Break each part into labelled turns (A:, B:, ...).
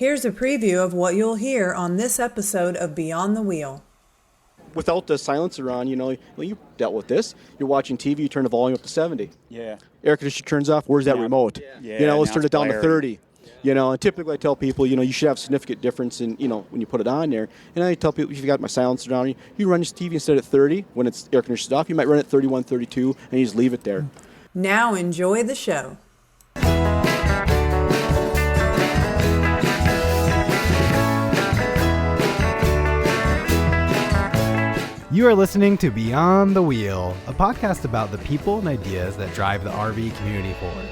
A: Here's a preview of what you'll hear on this episode of Beyond the Wheel.
B: Without the silencer on, you dealt with this. You're watching TV, you turn the volume up to 70.
C: Yeah.
B: Air conditioner turns off, where's that remote?
C: Yeah.
B: Let's turn it down to
C: blaring.
B: 30. And typically I tell people, you should have significant difference in, when you put it on there. And I tell people, if you got my silencer down, you run your TV instead at 30 when it's air conditioned off. You might run it 31, 32, and you just leave it there.
A: Now enjoy the show.
D: You are listening to Beyond the Wheel, a podcast about the people and ideas that drive the RV community forward.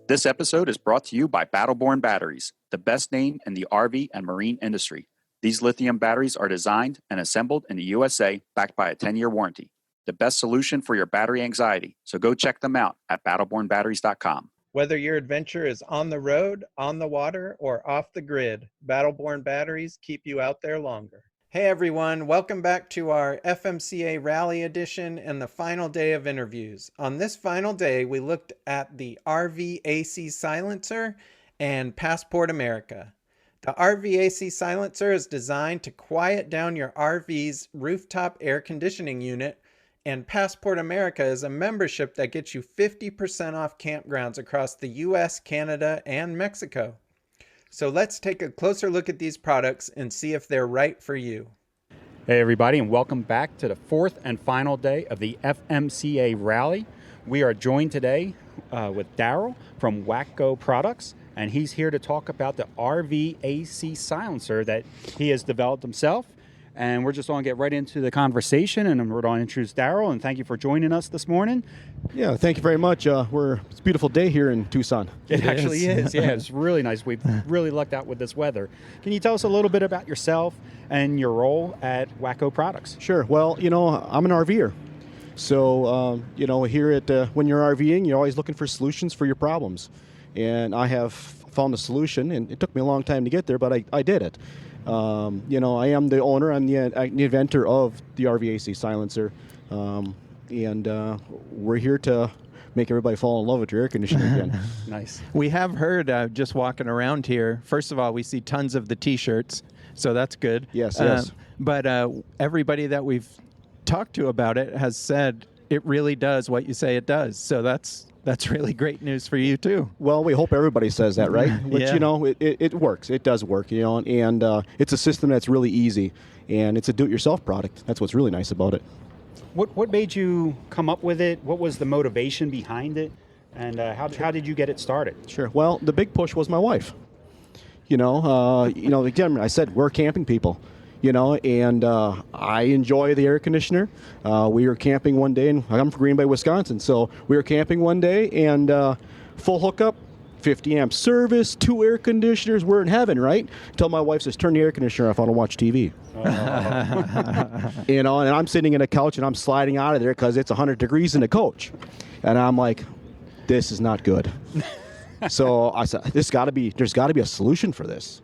C: This episode is brought to you by Battleborn Batteries, the best name in the RV and marine industry. These lithium batteries are designed and assembled in the USA, backed by a 10-year warranty. The best solution for your battery anxiety, so go check them out at battlebornbatteries.com.
E: Whether your adventure is on the road, on the water, or off the grid, Battleborn batteries keep you out there longer. Hey everyone, welcome back to our FMCA Rally Edition and the final day of interviews. On this final day, we looked at the RV AC Silencer and Passport America. The RV AC Silencer is designed to quiet down your RV's rooftop air conditioning unit, and Passport America is a membership that gets you 50% off campgrounds across the US, Canada, and Mexico. So let's take a closer look at these products and see if they're right for you.
C: Hey everybody, and welcome back to the fourth and final day of the FMCA Rally. We are joined today with Darrell from Wacko Products, and he's here to talk about the RV AC silencer that he has developed himself. And we're just going to get right into the conversation, and we're going to introduce Darrell, and thank you for joining us this morning.
B: Yeah, thank you very much. It's a beautiful day here in Tucson.
C: It actually is. Yeah, it's really nice. We've really lucked out with this weather. Can you tell us a little bit about yourself and your role at Wacko Products?
B: Sure. Well, I'm an RVer. So, here at when you're RVing, you're always looking for solutions for your problems. And I have found a solution, and it took me a long time to get there, but I did it. I am the owner, I'm the inventor of the RVAC silencer, and we're here to make everybody fall in love with your air conditioning again.
C: Nice.
E: We have heard, just walking around here, first of all, we see tons of the t-shirts, so that's good.
B: Yes.
E: But everybody that we've talked to about it has said it really does what you say it does, so that's really great news for you, too.
B: Well, we hope everybody says that, right? Which,
E: Yeah.
B: It works. It does work, and it's a system that's really easy, and it's a do-it-yourself product. That's what's really nice about it.
C: What made you come up with it? What was the motivation behind it? And how did you get it started?
B: Sure. Well, the big push was my wife. Again, I said we're camping people. And I enjoy the air conditioner. We were camping one day, and I'm from Green Bay, Wisconsin, so we were camping one day, and full hookup, 50 amp service, 2 air conditioners, we're in heaven, right? Until my wife says, turn the air conditioner off, I want to watch TV. And I'm sitting in a couch, and I'm sliding out of there because it's 100 degrees in the coach. And I'm like, this is not good. So I said, there's got to be a solution for this.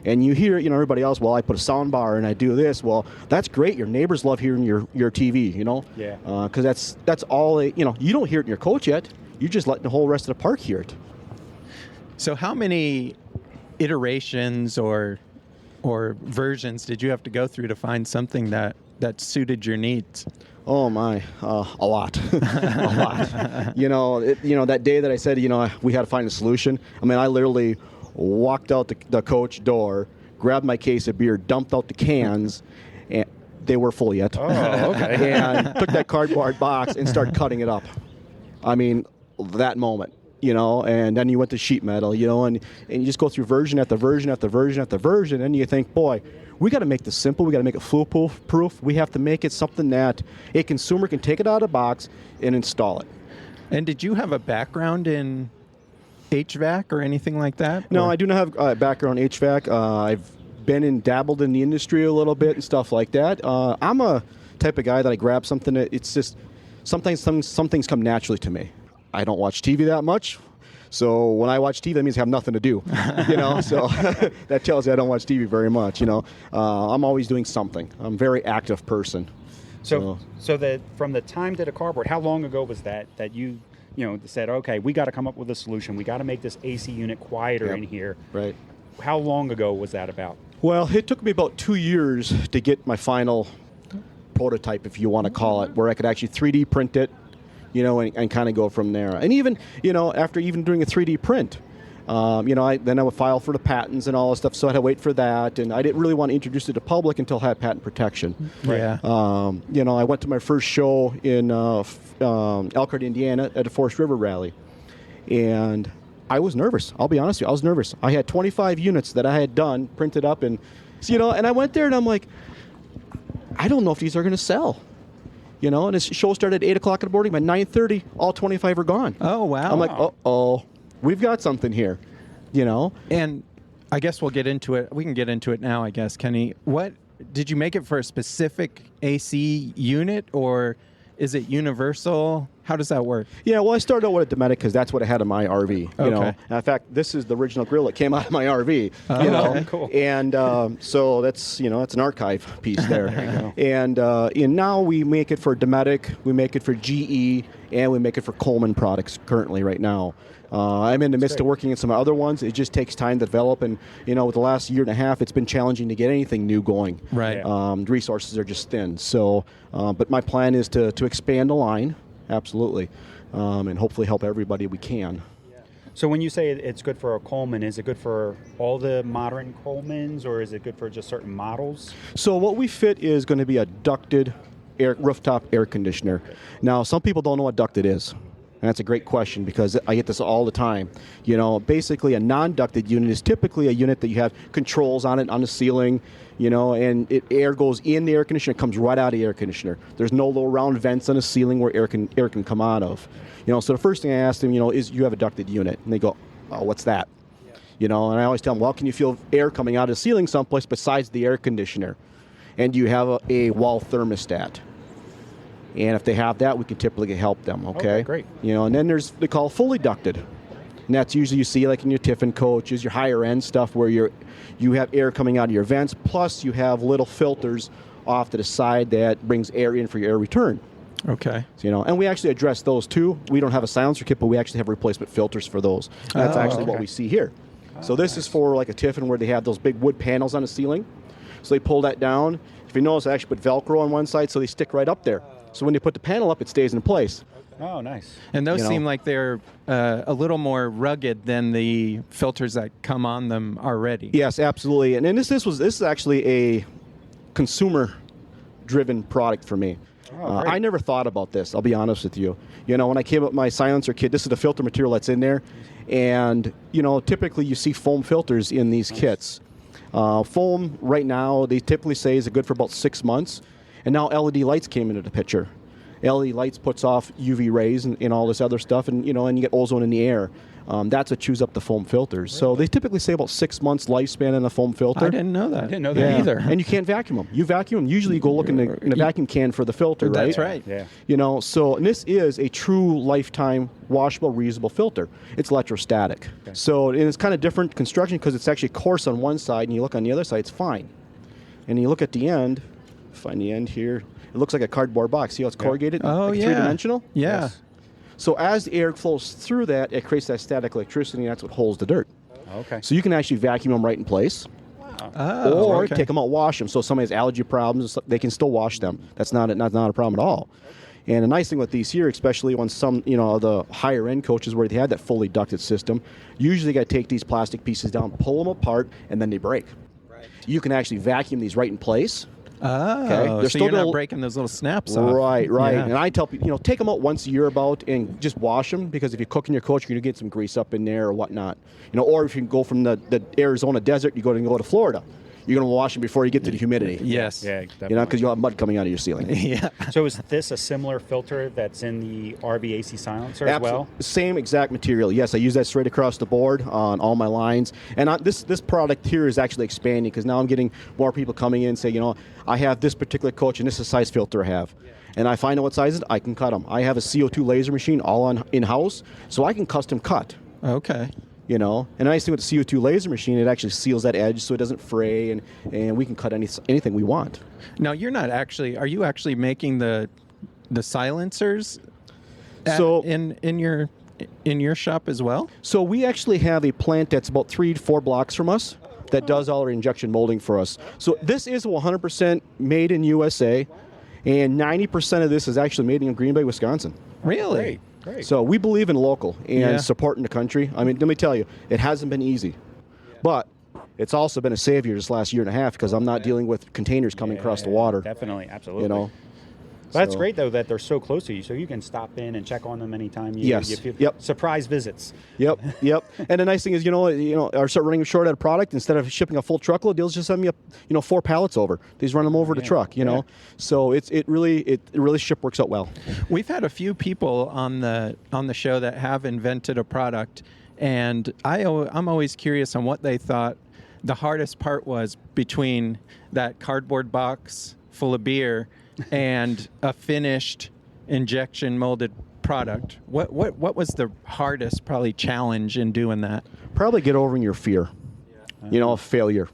B: And you hear, everybody else, well, I put a sound bar and I do this. Well, that's great. Your neighbors love hearing your TV,
C: Yeah.
B: Because that's all they, you don't hear it in your coach yet. You're just letting the whole rest of the park hear it.
E: So how many iterations or versions did you have to go through to find something that suited your needs?
B: Oh my, a lot, a lot. That day that I said, we had to find a solution. I mean, I literally walked out the coach door, grabbed my case of beer, dumped out the cans, and they were full yet.
C: Oh, okay.
B: And took that cardboard box and started cutting it up. I mean, that moment, and then you went to sheet metal, and you just go through version after version after version after version, and you think, boy, we got to make this simple. We got to make it foolproof. We have to make it something that a consumer can take it out of the box and install it.
E: And did you have a background in HVAC or anything like that?
B: No,
E: or?
B: I do not have a background in HVAC. I've dabbled in the industry a little bit and stuff like that. I'm a type of guy that I grab something that it's just sometimes some things come naturally to me. I don't watch TV that much. So when I watch TV, that means I have nothing to do, so that tells you I don't watch TV very much, I'm always doing something. I'm a very active person.
C: So that from the time to the cardboard, how long ago was that you said, okay, we got to come up with a solution. We got to make this AC unit quieter in here.
B: Right.
C: How long ago was that about?
B: Well, it took me about 2 years to get my final prototype, if you want to call it, where I could actually 3D print it, and kind of go from there. And even, after even doing a 3D print, then I would file for the patents and all this stuff, so I had to wait for that, and I didn't really want to introduce it to public until I had patent protection.
E: Yeah.
B: I went to my first show in Elkhart, Indiana at the Forest River Rally, and I was nervous. I'll be honest with you, I was nervous. I had 25 units that I had done, printed up, and and I went there and I'm like, I don't know if these are going to sell. And the show started at 8 o'clock in the morning. By 9:30, all 25 are gone.
E: Oh, wow.
B: I'm like, uh-oh, we've got something here,
E: And I guess we'll get into it. We can get into it now, I guess, Kenny. What did you make it for a specific AC unit, or is it universal? How does that work?
B: Yeah, well, I started out with a Dometic because that's what I had in my RV.
E: Okay.
B: And in fact, this is the original grill that came out of my RV.
E: Okay.
C: Cool.
B: And so that's that's an archive piece there.
C: There you
B: go. And now we make it for Dometic, we make it for GE, and we make it for Coleman products currently right now. I'm in the midst of working on some other ones. It just takes time to develop, and with the last year and a half, it's been challenging to get anything new going.
E: Right.
B: Resources are just thin. So, but my plan is to expand the line, absolutely, and hopefully help everybody we can.
C: So when you say it's good for a Coleman, is it good for all the modern Colemans, or is it good for just certain models?
B: So what we fit is going to be a ducted rooftop air conditioner. Now, some people don't know what ducted is. And that's a great question because I get this all the time. Basically a non-ducted unit is typically a unit that you have controls on it, on the ceiling, and air goes in the air conditioner, it comes right out of the air conditioner. There's no little round vents on the ceiling where air can come out of. So the first thing I ask them, is you have a ducted unit? And they go, oh, what's that? And I always tell them, well, can you feel air coming out of the ceiling someplace besides the air conditioner? And do you have a wall thermostat? And if they have that, we can typically help them, okay?
C: Great.
B: And then they call fully ducted. And that's usually you see like in your Tiffin coaches, your higher end stuff where you have air coming out of your vents, plus you have little filters off to the side that brings air in for your air return.
E: Okay.
B: And we actually address those too. We don't have a silencer kit, but we actually have replacement filters for those. And that's actually what we see here. So this is for like a Tiffin where they have those big wood panels on the ceiling. So they pull that down. If you notice, I actually put Velcro on one side so they stick right up there. So when they put the panel up, it stays in place.
C: Oh, nice.
E: And those seem like they're a little more rugged than the filters that come on them already.
B: Yes, absolutely. And then this is actually a consumer-driven product for me. I never thought about this, I'll be honest with you. When I came up with my silencer kit, this is the filter material that's in there. And, typically you see foam filters in these kits. Foam, right now, they typically say is good for about 6 months. And now LED lights came into the picture. LED lights puts off UV rays and all this other stuff, and and you get ozone in the air. That's what chews up the foam filters. Really? So they typically say about 6 months lifespan in a foam filter.
E: I didn't know that.
C: I didn't know that either.
B: And you can't vacuum them. You vacuum them. Usually you go look in the vacuum can for the filter, right?
E: That's right.
C: Yeah.
B: So and this is a true lifetime washable, reusable filter. It's electrostatic. Okay. So it's kind of different construction because it's actually coarse on one side, and you look on the other side, it's fine. And you look at the end, find the end here. It looks like a cardboard box. See how it's corrugated?
E: Oh,
B: like
E: yeah.
B: Three-dimensional?
E: Yeah.
B: Yes. So as the air flows through that, it creates that static electricity, and that's what holds the dirt.
C: Okay.
B: So you can actually vacuum them right in place. Or take them out, wash them. So if somebody has allergy problems, they can still wash them. That's not a problem at all. And the nice thing with these here, especially on some, the higher end coaches where they have that fully ducted system, usually they got to take these plastic pieces down, pull them apart, and then they break. Right. You can actually vacuum these right in place.
E: Oh,
B: okay.
E: So you're not breaking those little snaps off.
B: Right.
E: Yeah.
B: And I tell people, take them out once a year about and just wash them, because if you cook in your coach, you're going to get some grease up in there or whatnot. Or if you can go from the Arizona desert, you go to Florida. You're going to wash them before you get to the humidity.
E: Yes.
C: Yeah,
B: because you'll have mud coming out of your ceiling.
E: Yeah.
C: So is this a similar filter that's in the RV AC silencer as well?
B: Same exact material. Yes, I use that straight across the board on all my lines. And this product here is actually expanding because now I'm getting more people coming in and say, I have this particular coach and this is the size filter I have. Yeah. And I find out what sizes, I can cut them. I have a CO2 laser machine all in-house, so I can custom cut.
E: Okay.
B: And the nice thing with the CO2 laser machine, it actually seals that edge so it doesn't fray, and we can cut anything we want.
E: Now, are you actually making the silencers? in your shop as well?
B: So we actually have a plant that's about 3 to 4 blocks from us that does all our injection molding for us. So this is 100% made in USA, and 90% of this is actually made in Green Bay, Wisconsin.
E: Really?
C: Great.
B: So we believe in local and
E: Yeah.
B: supporting the country. I mean, let me tell you, it hasn't been easy, but it's also been a savior this last year and a half because I'm not dealing with containers coming across the water.
C: Definitely, absolutely.
B: You know.
C: That's
B: So-
C: great, though, that they're so close to you, so you can stop in and check on them anytime you,
B: Yes.
C: you feel
B: Yep.
C: surprise visits.
B: Yep. And the nice thing is, I start running short at a product. Instead of shipping a full truckload, they'll just send me 4 pallets over. They just run them over the truck. You know, so it really ship works out well.
E: We've had a few people on the show that have invented a product, and I'm always curious on what they thought the hardest part was between that cardboard box full of beer and a finished injection molded product. What was the hardest probably challenge in doing that?
B: Probably get over your fear. Of failure.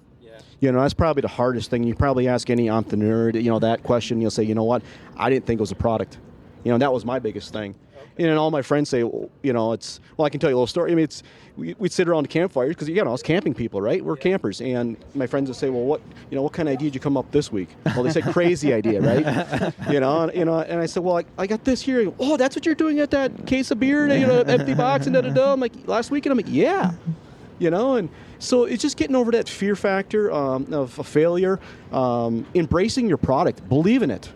B: That's probably the hardest thing. You probably ask any entrepreneur, that question. You'll say, you know what? I didn't think it was a product. That was my biggest thing. And all my friends say, I can tell you a little story. I mean, we'd sit around the campfires because, us camping people, right? We're campers. And my friends would say, well, what kind of idea did you come up this week? Well, they said crazy idea, right? And I said, well, I got this here. Oh, that's what you're doing at that case of beer, empty box and da-da-da. I'm like, last weekend? I'm like, yeah. And so it's just getting over that fear factor of a failure, embracing your product, believe in it,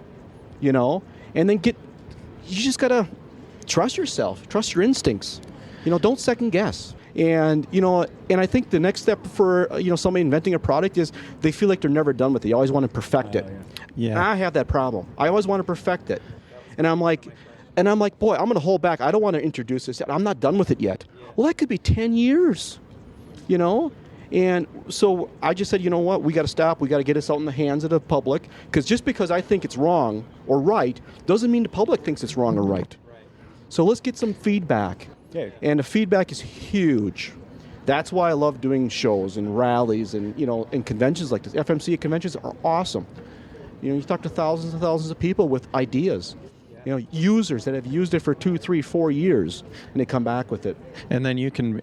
B: and then you just got to trust yourself, trust your instincts, don't second guess. And, and I think the next step for, somebody inventing a product is they feel like they're never done with it. You always want to perfect it.
E: Yeah.
B: I have that problem. I always want to perfect it. And I'm like, boy, I'm going to hold back. I don't want to introduce this yet. I'm not done with it yet. Well, that could be 10 years, And so I just said, you know what, we got to stop. We got to get this out in the hands of the public. Because just because I think it's wrong or right doesn't mean the public thinks it's wrong or right. So let's get some feedback.
C: Yeah.
B: And the feedback is huge. That's why I love doing shows and rallies and, and conventions like this. FMCA conventions are awesome. You talk to thousands and thousands of people with ideas. Users that have used it for 2, 3, 4 years, and they come back with it.
E: And then you can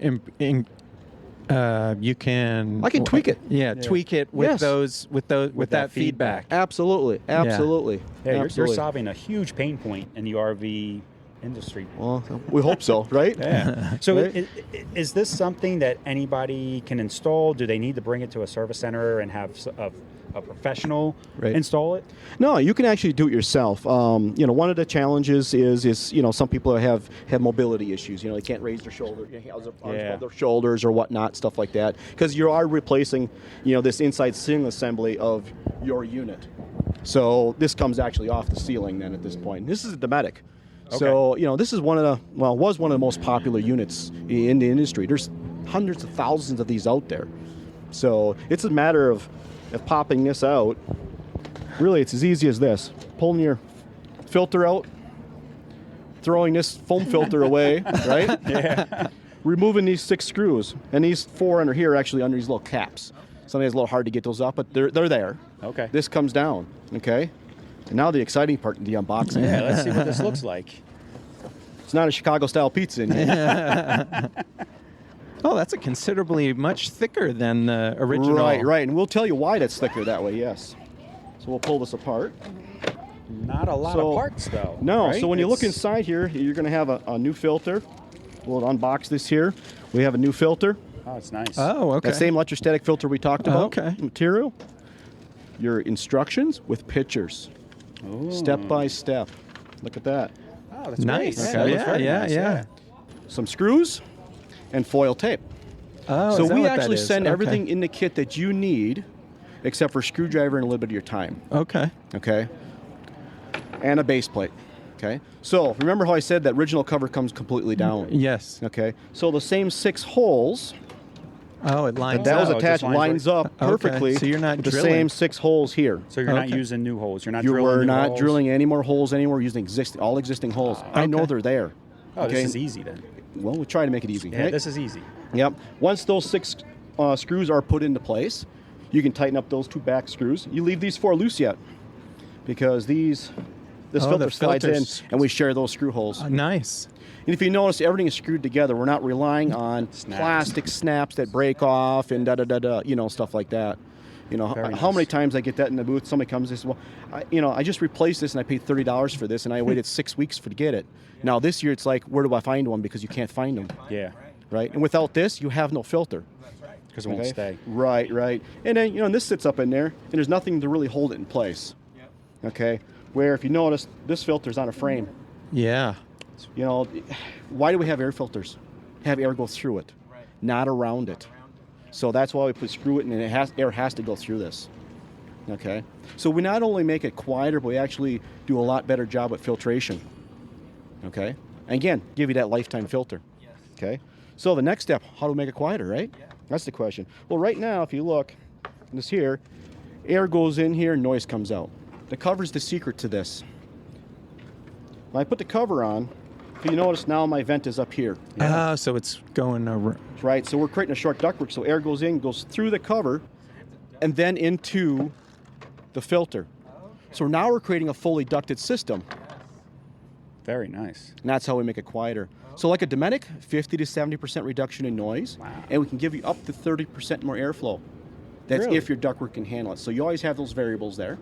B: I can tweak it.
E: Yeah, tweak it with
B: Yes.
E: with that feedback.
B: Absolutely.
C: Yeah,
B: Absolutely.
C: you're solving a huge pain point in the RV industry.
B: Well, we hope so, right?
C: Yeah. So
B: Right?
C: is this something that anybody can install? Do they need to bring it to a service center and have a professional install it?
B: No, you can actually do it yourself. One of the challenges is some people have mobility issues. They can't raise their shoulder, hands up above their shoulders or whatnot, stuff like that. Because you are replacing, this inside ceiling assembly of your unit. So this comes actually off the ceiling then at this point. This is a Dometic.
C: Okay.
B: So, this is was one of the most popular units in the industry. There's hundreds of thousands of these out there. So it's a matter of popping this out. Really, it's as easy as this. Pulling your filter out, throwing this foam filter away, right?
C: Yeah.
B: Removing these 6 screws. And these 4 under here are actually under these little caps. Sometimes it's a little hard to get those up, but they're there.
C: Okay.
B: This comes down, okay? And now the exciting part, the unboxing.
C: Yeah, let's see what this looks like.
B: It's not a Chicago-style pizza in here.
E: Oh, that's a considerably much thicker than the original.
B: Right. And we'll tell you why that's thicker that way, yes. So we'll pull this apart.
C: Not a lot of parts, though.
B: No,
C: right?
B: so when you look inside here, you're going to have a new filter. We'll unbox this here. We have a new filter.
C: Oh, it's nice.
E: Oh, okay.
B: That same electrostatic filter we talked about.
E: Okay.
B: Material. Your instructions with pictures.
C: Ooh.
B: Step by step. Look at that.
C: Oh, that's
E: Nice.
C: great.
E: Okay.
C: That looks
E: Yeah,
C: very
E: yeah,
C: nice,
E: yeah.
B: Some screws and foil tape.
E: Oh,
B: So
E: is that
B: we
E: what that
B: actually
E: is?
B: send
E: Okay.
B: everything in the kit that you need, except for a screwdriver and a little bit of your time.
E: Okay.
B: Okay. And a base plate. Okay. So remember how I said that original cover comes completely down.
E: Yes.
B: Okay. So the same 6 holes
E: Oh, it lines
B: that was
E: up.
C: it
B: attached
C: just lines
B: lines up
E: Okay,
B: perfectly.
E: so you're not
B: with the
E: drilling.
B: same 6 holes here.
C: So you're not
E: Okay.
C: using new holes. You're not
B: You
C: drilling
B: were
C: new
B: not
C: holes.
B: drilling any more holes anymore. We're using all existing holes. I know
E: Okay.
B: they're there.
C: Oh,
B: okay.
C: this is easy then.
B: Well, we try to make it easy.
C: Yeah,
B: right?
C: this is easy.
B: Yep. Once those 6 screws are put into place, you can tighten up those 2 back screws. You leave these 4 loose yet, because these This
E: Oh,
B: filter
E: the
B: slides in,
E: filters.
B: and we share those screw holes.
E: Nice.
B: And if you notice, everything is screwed together. We're not relying on plastic snaps that break off and stuff like that.
C: Very
B: How
C: nice.
B: many times I get that in the booth? Somebody comes and says, well, I just replaced this and I paid $30 for this and I waited 6 weeks to get it. Now this year it's like, where do I find one? Because you can't find them,
C: Yeah,
B: right? And without this, you have no filter.
C: because it won't stay.
B: Right. And then, and this sits up in there and there's nothing to really hold it in place. Okay? Where if you notice, this filter's on a frame.
E: Yeah.
B: Why do we have air filters? Have air go through it, not around it. So that's why we screw it, and air has to go through this. Okay? So we not only make it quieter, but we actually do a lot better job with filtration. Okay? And again, give you that lifetime filter. Okay? So the next step, how do we make it quieter, right? That's the question. Well, right now, if you look, this here, air goes in here, noise comes out. The cover's the secret to this. When I put the cover on, if you notice now my vent is up here.
E: So it's going over.
B: Right, so we're creating a short ductwork, so air goes in, goes through the cover, and then into the filter. So now we're creating a fully ducted system,
C: Very nice.
B: and that's how we make it quieter. So like a Dometic, 50 to 70% reduction in noise, and we can give you up to 30% more airflow. That's
C: Really?
B: if your ductwork can handle it. So you always have those variables there.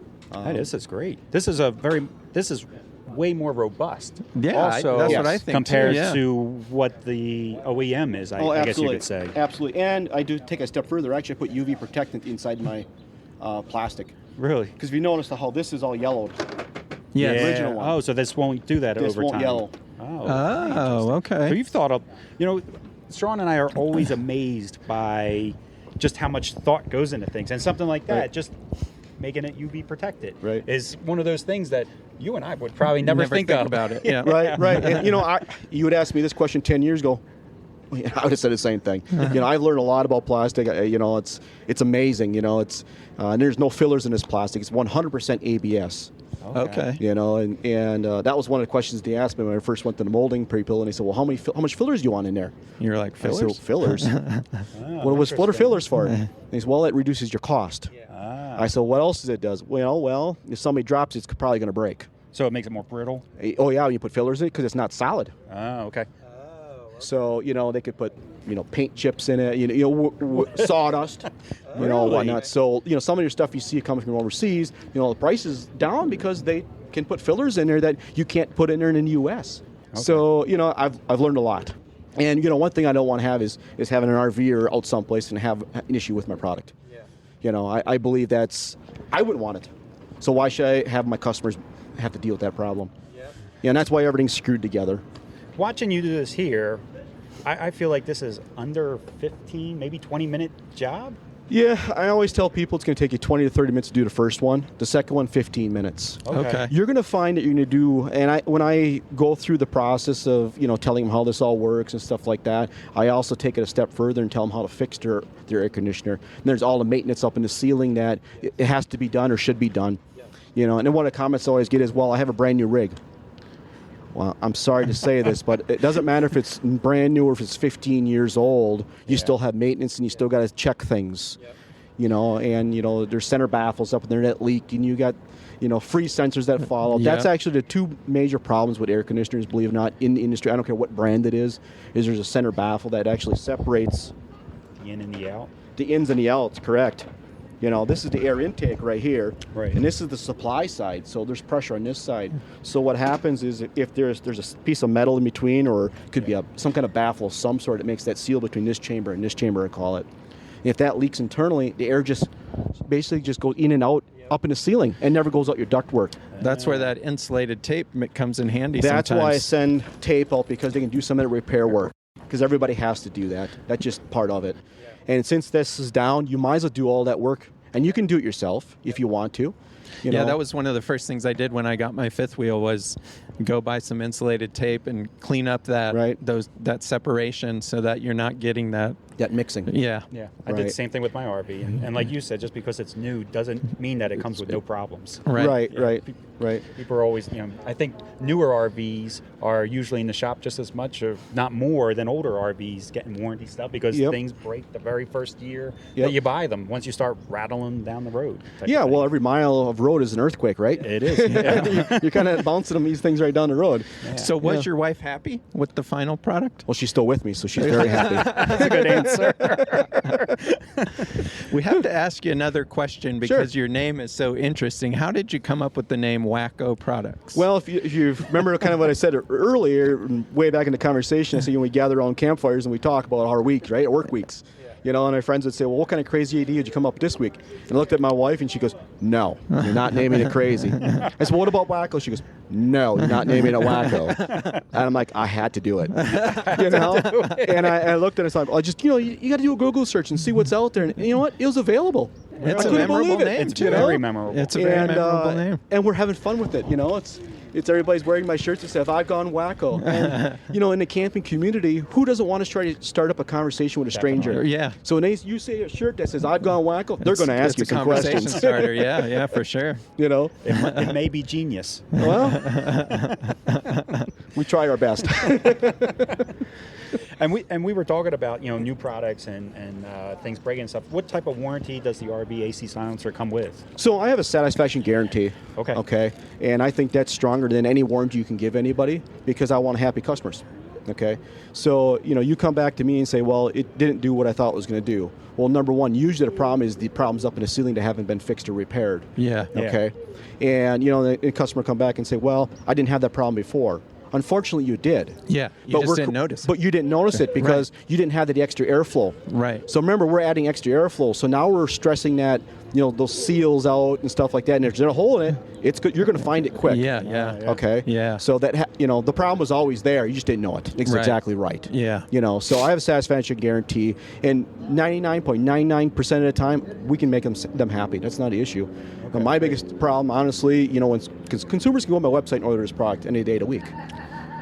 C: This is great. This is way more robust.
E: Yeah,
C: also,
E: that's what I think, too,
C: compared
E: yeah.
C: to what the OEM is, I guess you could say.
B: Absolutely. And I do take a step further. Actually, I put UV protectant inside my plastic.
C: Really?
B: Because if you notice how this is all yellowed.
E: Yeah.
B: original one.
C: Oh, so this won't do that
B: This
C: over
B: won't
C: time.
B: yellow.
C: Oh,
E: okay.
C: So you've thought of, Strawn and I are always amazed by just how much thought goes into things. And something like that,
B: Right.
C: just making it UV protected,
B: Right.
C: is one of those things that you and I would probably never think of.
E: about it. Yeah.
B: Right. And, you would ask me this question 10 years ago. I would have said the same thing. I've learned a lot about plastic. It's amazing. And there's no fillers in this plastic. It's 100% ABS.
E: Okay.
B: And that was one of the questions they asked me when I first went to the molding pre-pill, and they said, well, how much fillers do you want in there?
E: You're like,
B: I said,
E: fillers?
B: fillers? What was fillers for? And he said, well, it reduces your cost. I said, what else does it do? Well, if somebody drops it, it's probably going to break.
C: So it makes it more brittle?
B: Oh, yeah, you put fillers in it because it's not solid.
C: Oh, okay.
B: So, they could put, paint chips in it, sawdust, whatnot. So, some of your stuff you see coming from overseas, the price is down because they can put fillers in there that you can't put in there in the U.S.
C: Okay.
B: So, I've learned a lot. And, one thing I don't want to have is having an RVer out someplace and have an issue with my product. I believe I wouldn't want it. So why should I have my customers have to deal with that problem? And that's why everything's screwed together.
C: Watching you do this here, I feel like this is under 15, maybe 20-minute job.
B: Yeah, I always tell people it's going to take you 20 to 30 minutes to do the first one. The second one, 15 minutes.
E: Okay.
B: You're going to find that you're going to do, and when I go through the process of, telling them how this all works and stuff like that, I also take it a step further and tell them how to fix their air conditioner. And there's all the maintenance up in the ceiling that it has to be done or should be done. And then one of the comments I always get is, well, I have a brand new rig. Well, I'm sorry to say this, but it doesn't matter if it's brand new or if it's 15 years old. You still have maintenance and you still got to check things. There's center baffles up in there that leak, and you got, freeze sensors that fall out.
E: Yeah.
B: That's actually the two major problems with air conditioners, believe it or not, in the industry. I don't care what brand it is there's a center baffle that actually separates
C: The in and the out.
B: the ins and the outs, correct. This is the air intake right here,
C: Right.
B: and this is the supply side, so there's pressure on this side. So what happens is if there's a piece of metal in between, or it could be some kind of baffle of some sort that makes that seal between this chamber and this chamber, I call it. And if that leaks internally, the air basically just goes in and out up in the ceiling and never goes out your ductwork.
E: That's where that insulated tape comes in handy
B: That's
E: sometimes.
B: why I send tape out, because they can do some of the repair work, because everybody has to do that. That's just part of it. And since this is down, you might as well do all that work. And you can do it yourself if you want to.
E: Yeah, that was one of the first things I did when I got my fifth wheel, was go buy some insulated tape and clean up that separation so that you're not getting that
B: that mixing.
E: Yeah.
C: Yeah, I did the same thing with my RV, and like you said, just because it's new doesn't mean that it comes with no problems.
E: Right.
B: Right.
C: People are always, I think newer RVs are usually in the shop just as much, or not more, than older RVs getting warranty stuff because things break the very first year that you buy them. Once you start rattling down the road.
B: Yeah, well, every mile of road is an earthquake, right?
C: It is. Yeah.
B: You're kind of bouncing these things right down the road.
C: Yeah.
E: So was your wife happy with the final product?
B: Well, she's still with me, so she's very happy.
C: That's a good answer.
E: We have to ask you another question because your name is so interesting. How did you come up with the name Wacko Products?
B: Well, if you remember kind of what I said earlier, way back in the conversation, I said we gather around campfires and we talk about our weeks, right? Our work weeks. And my friends would say, well, what kind of crazy idea did you come up with this week? And I looked at my wife and she goes, no, you're not naming it crazy. I said, well, what about Wacko? She goes, no, you're not naming it Wacko. And I'm like, I had to do it. And I looked at it and I just, you got to do a Google search and see what's out there. And you know what? It was available.
E: It's a memorable name,
C: too. Very memorable.
E: It's a very memorable name.
B: And we're having fun with it. It's everybody's wearing my shirts that says, I've gone Wacko. And, in the camping community, who doesn't want to try to start up a conversation with a stranger?
C: Definitely.
E: Yeah.
B: So when you say a shirt that says, I've gone Wacko, they're going to ask you some questions.
E: It's a conversation starter, yeah, for sure.
C: It may be genius.
B: Well, we try our best.
C: And we were talking about new products and things breaking and stuff. What type of warranty does the RV AC silencer come with?
B: So I have a satisfaction guarantee.
C: Okay.
B: And I think that's stronger than any warranty you can give anybody because I want happy customers. Okay. So you come back to me and say, well, it didn't do what I thought it was going to do. Well, number one, usually the problem is the problems up in the ceiling that haven't been fixed or repaired.
E: Yeah.
B: Okay. And the customer come back and say, well, I didn't have that problem before. Unfortunately, you did.
E: Yeah, you just didn't notice it.
B: But you didn't notice it because you didn't have the extra airflow.
E: Right.
B: So remember, we're adding extra airflow. So now we're stressing that, those seals out and stuff like that. And if there's a hole in it, it's good. You're going to find it quick.
E: Yeah.
B: Okay.
E: Yeah.
B: So that the problem was always there. You just didn't know it. It's exactly right.
E: Yeah.
B: So I have a satisfaction guarantee, and 99.99% of the time we can make them happy. That's not the issue. Okay. My biggest problem, honestly, when consumers can go on my website and order this product any day of the week,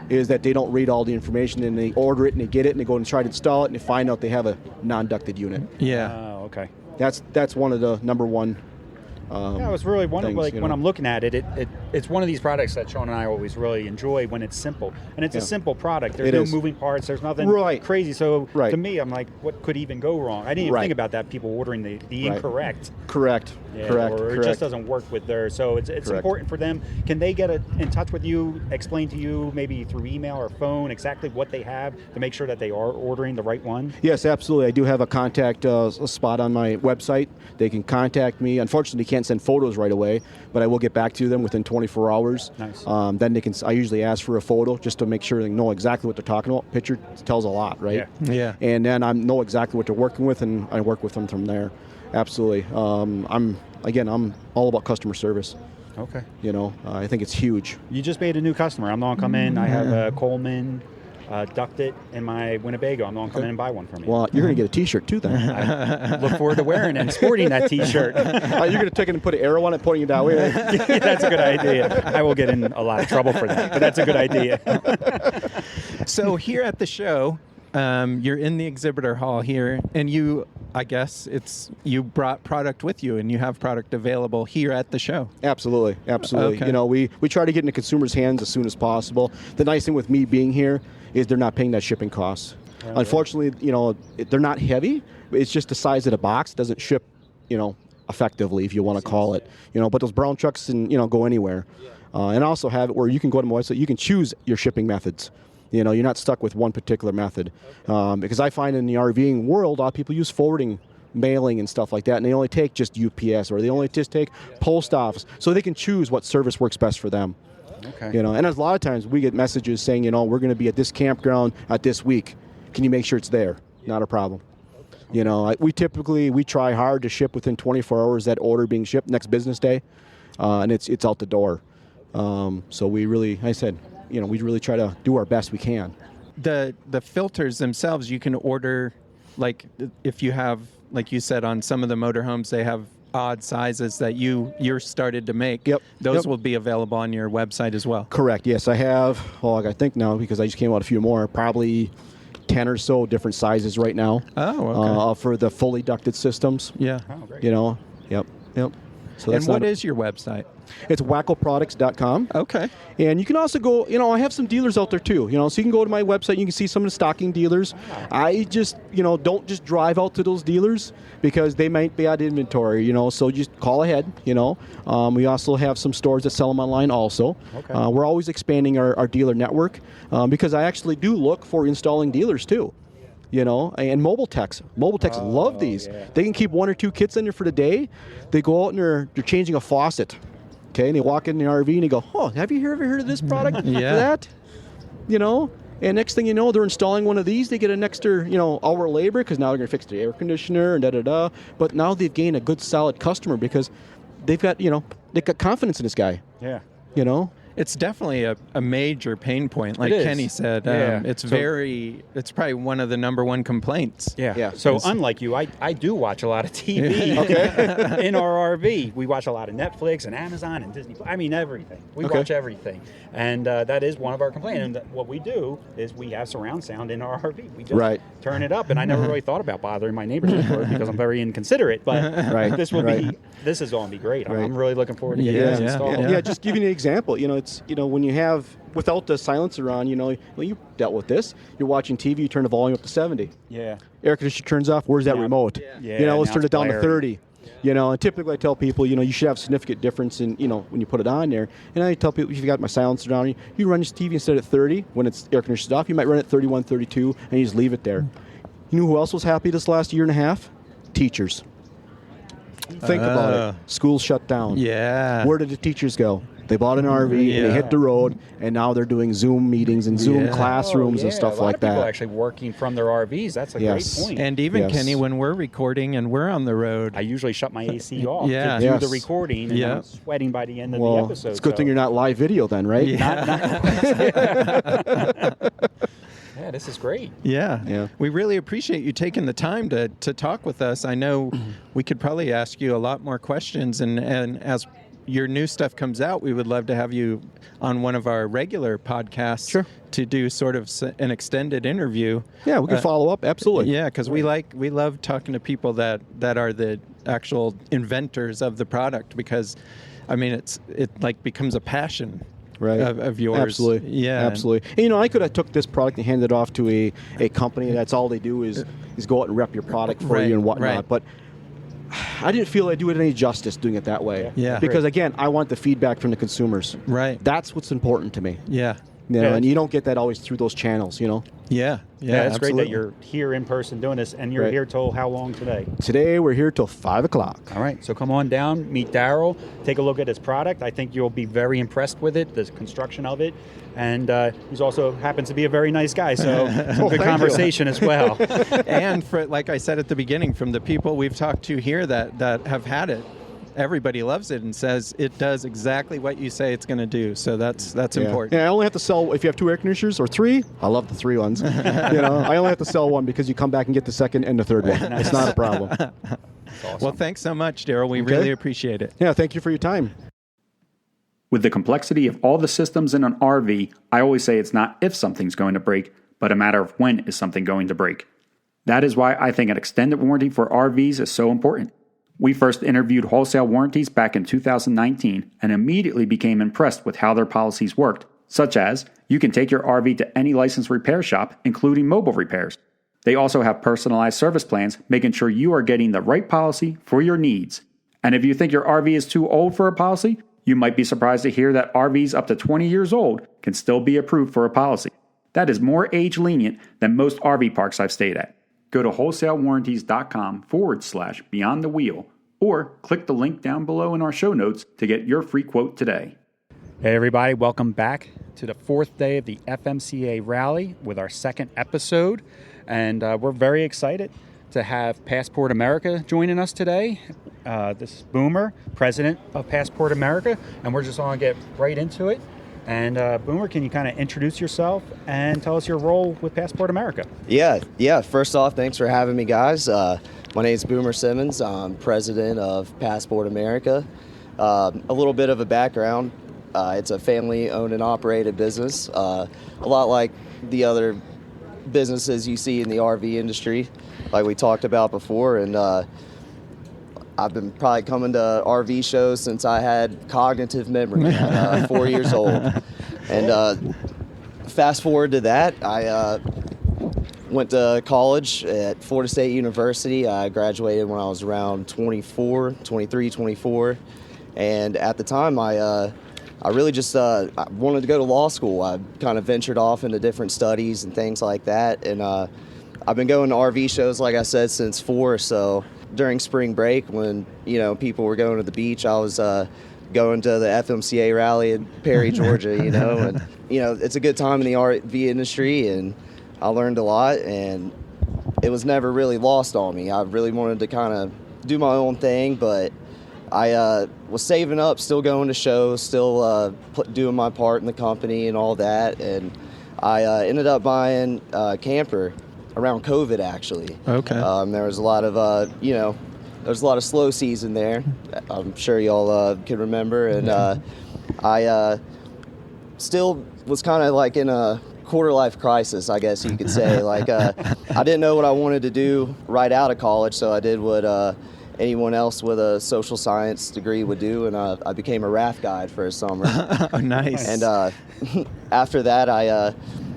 B: is that they don't read all the information and they order it and they get it and they go and try to install it and they find out they have a non-ducted unit.
E: Yeah.
C: Oh, okay.
B: That's one of the number one.
C: I was really wondering,
B: things,
C: when I'm looking at it, it's one of these products that Sean and I always really enjoy when it's simple. And it's a simple product. There's no moving parts. There's nothing crazy. So to me, I'm like, what could even go wrong? I didn't even think about that, people ordering the incorrect.
B: Correct.
C: Or it just doesn't work with their. So it's important for them. Can they get in touch with you, explain to you maybe through email or phone exactly what they have to make sure that they are ordering the right one?
B: Yes, absolutely. I do have a contact spot on my website. They can contact me. Unfortunately, they can't send photos right away, but I will get back to them within 24 hours.
C: Nice.
B: Then I usually ask for a photo just to make sure they know exactly what they're talking about. Picture tells a lot, right?
E: Yeah.
B: And then I know exactly what they're working with, and I work with them from there. Absolutely. I'm all about customer service.
C: Okay.
B: I think it's huge.
C: You just made a new customer. I'm going to come in. I have a Coleman ducted in my Winnebago. I'm going to come in and buy one from you.
B: Well, you're going to get a T-shirt too then.
C: I look forward to wearing and sporting that T-shirt.
B: You're going to take it and put an arrow on it, pointing it that way.
C: Yeah, that's a good idea. I will get in a lot of trouble for that, but that's a good idea.
E: So here at the show, you're in the exhibitor hall here, and you brought product with you, and you have product available here at the show.
B: Absolutely.
E: Okay.
B: We try to get in the consumer's hands as soon as possible. The nice thing with me being here is they're not paying that shipping costs.
C: Right.
B: Unfortunately, they're not heavy. It's just the size of the box. It doesn't ship, effectively, if you want to call it. But those brown trucks can, go anywhere. And also have it where you can go to my website. You can choose your shipping methods. You're not stuck with one particular method. Because I find in the RVing world, a lot of people use forwarding, mailing and stuff like that, and they only take just UPS, or they only just take post office. So they can choose what service works best for them.
C: Okay.
B: And a lot of times we get messages saying, we're going to be at this campground at this week. Can you make sure it's there? Not a problem. We try hard to ship within 24 hours, that order being shipped next business day, and it's out the door. So we really, we really try to do our best we can.
E: The filters themselves, you can order, like if you have, like you said, on some of the motorhomes, they have odd sizes that you're started to make.
B: Yep.
E: Those will be available on your website as well.
B: Correct. Yes, I have. Well, I think now, because I just came out a few more, probably 10 or so different sizes right now.
E: Oh, okay.
B: For the fully ducted systems.
E: Yeah.
C: Oh, great.
B: You know, yep. So
E: And what is your website?
B: It's wackoproducts.com.
E: Okay.
B: And you can also go, I have some dealers out there too, so you can go to my website, you can see some of the stocking dealers. I just, don't just drive out to those dealers because they might be out of inventory, so just call ahead, We also have some stores that sell them online also.
C: Okay.
B: We're always expanding our dealer network because I actually do look for installing dealers too. And mobile techs. Mobile techs love these.
C: Yeah.
B: They can keep 1 or 2 kits in there for the day. They go out and they're changing a faucet. Okay, and they walk in the RV and they go, "Oh, have you ever heard of this product?
E: Yeah.
B: For that?" And next thing you know, they're installing one of these. They get an extra, hour labor because now they're going to fix the air conditioner and da-da-da. But now they've gained a good, solid customer because they've got, they've got confidence in this guy.
C: Yeah.
E: It's definitely a major pain point, like
C: It is.
E: Kenny said.
C: Yeah.
E: It's probably one of the number one complaints.
B: Yeah.
C: So unlike you, I do watch a lot of TV in our RV. We watch a lot of Netflix and Amazon and Disney. I mean, everything. We watch everything. And that is one of our complaints. And what we do is we have surround sound in our RV. We just turn it up. And I never really thought about bothering my neighbors before because I'm very inconsiderate. But this is going to be great. I'm really looking forward to getting this installed.
B: Yeah, just giving you an example. It's, when you have, without the silencer on, you dealt with this. You're watching TV, you turn the volume up to 70.
C: Yeah.
B: Air conditioner turns off, where's that remote?
C: Yeah,
B: Let's
C: now
B: turn
C: it's
B: it down to
C: blaring.
B: 30. And typically I tell people, you should have significant difference in, when you put it on there. And I tell people, if you've got my silencer down, you run your TV instead of 30, when it's air conditioned off, you might run it 31, 32, and you just leave it there. You know who else was happy this last year and a half? Teachers. Think about it. Schools shut down.
E: Yeah.
B: Where did the teachers go? They bought an RV and they hit the road, and now they're doing Zoom meetings and Zoom classrooms and stuff like that.
C: A lot of people actually working from their RVs. That's a great point.
E: And even Kenny, when we're recording and we're on the road,
C: I usually shut my AC off to do the recording, and I'm sweating by the end of the episode.
B: It's a good thing you're not live video then, right?
C: Yeah, this is great.
E: Yeah. We really appreciate you taking the time to talk with us. I know we could probably ask you a lot more questions, and as your new stuff comes out, we would love to have you on one of our regular podcasts to do sort of an extended interview.
B: Yeah, we can follow up. Absolutely.
E: Yeah, because we love talking to people that are the actual inventors of the product, because, I mean, it becomes a passion.
B: Right.
E: Of yours.
B: Absolutely.
E: Yeah.
B: Absolutely. And, I could have took this product and handed it off to a company that's all they do is go out and rep your product for you and whatnot. But I didn't feel I'd do it any justice doing it that way.
E: Yeah.
B: Because, again, I want the feedback from the consumers.
E: Right.
B: That's what's important to me.
E: Yeah.
B: And you don't get that always through those channels,
E: Yeah.
C: It's great that you're here in person doing this, and you're here till how long today?
B: Today we're here till 5 o'clock.
C: All right, so come on down, meet Darrell, take a look at his product. I think you'll be very impressed with it, the construction of it, and he's also happens to be a very nice guy, so some good conversation as well.
E: And like I said at the beginning, from the people we've talked to here that have had it, everybody loves it and says it does exactly what you say it's going to do. So that's important.
B: Yeah, I only have to sell, if you have 2 air conditioners or 3, I love the 3 ones. I only have to sell one because you come back and get the second and the third one. It's not a problem.
C: Awesome.
E: Well, thanks so much, Darrell. We really appreciate it.
B: Yeah, thank you for your time.
F: With the complexity of all the systems in an RV, I always say it's not if something's going to break, but a matter of when is something going to break. That is why I think an extended warranty for RVs is so important. We first interviewed wholesale warranties back in 2019 and immediately became impressed with how their policies worked, such as you can take your RV to any licensed repair shop, including mobile repairs. They also have personalized service plans, making sure you are getting the right policy for your needs. And if you think your RV is too old for a policy, you might be surprised to hear that RVs up to 20 years old can still be approved for a policy. That is more age lenient than most RV parks I've stayed at. Go to wholesalewarranties.com/Beyond the Wheel or click the link down below in our show notes to get your free quote today.
C: Hey everybody, welcome back to the 4th day of the FMCA Rally with our 2nd episode. And we're very excited to have Passport America joining us today. This is Boomer, president of Passport America, and we're just going to get right into it. And Boomer, can you kind of introduce yourself and tell us your role with Passport America?
G: Yeah. First off, thanks for having me, guys. My name is Boomer Simmons. I'm president of Passport America. A little bit of a background. It's a family-owned and operated business, a lot like the other businesses you see in the RV industry, like we talked about before. And I've been probably coming to RV shows since I had cognitive memory at 4 years old. And fast forward to that, I went to college at Florida State University. I graduated when I was around 23, 24. And at the time, I really just I wanted to go to law school. I kind of ventured off into different studies and things like that. And I've been going to RV shows, like I said, since 4. So during spring break, when people were going to the beach, I was going to the FMCA rally in Perry, Georgia. And it's a good time in the RV industry, and I learned a lot, and it was never really lost on me. I really wanted to kind of do my own thing, but I was saving up, still going to shows, still doing my part in the company and all that, and I ended up buying a camper around COVID, actually.
E: Okay.
G: There was a lot of, there was a lot of slow season there. I'm sure y'all can remember, and I still was kind of like in a quarter-life crisis, I guess you could say. Like, I didn't know what I wanted to do right out of college, so I did what anyone else with a social science degree would do, and I became a raft guide for a summer.
E: Oh, nice.
G: And after that,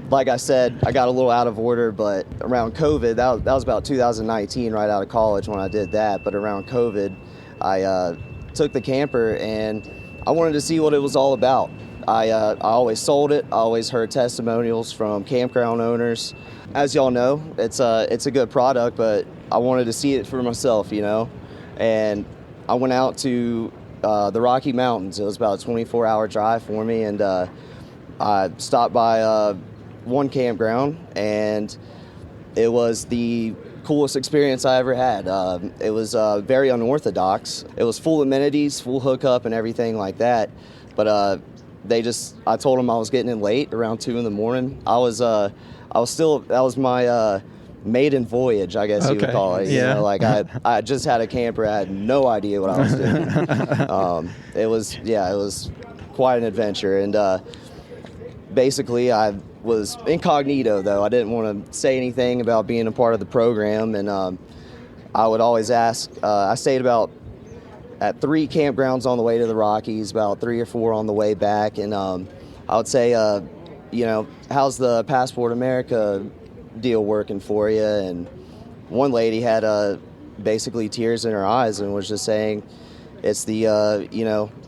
G: like I said, I got a little out of order, but around COVID, that was about 2019, right out of college when I did that. But around COVID, I took the camper, and I wanted to see what it was all about. I always sold it. I always heard testimonials from campground owners. As y'all know, it's a good product, but I wanted to see it for myself, And I went out to the Rocky Mountains. It was about a 24-hour drive for me, and I stopped by one campground, and it was the coolest experience I ever had. It was very unorthodox. It was full amenities, full hookup, and everything like that. But I told them I was getting in late, around 2 a.m. That was my maiden voyage, I guess you would call it. I just had a camper. I had no idea what I was doing. It was quite an adventure. And basically, I was incognito, though. I didn't want to say anything about being a part of the program. And I would always ask. I stayed at 3 campgrounds on the way to the Rockies, about 3 or 4 on the way back. And I would say, how's the Passport America deal working for you? And one lady had basically tears in her eyes and was just saying, it's the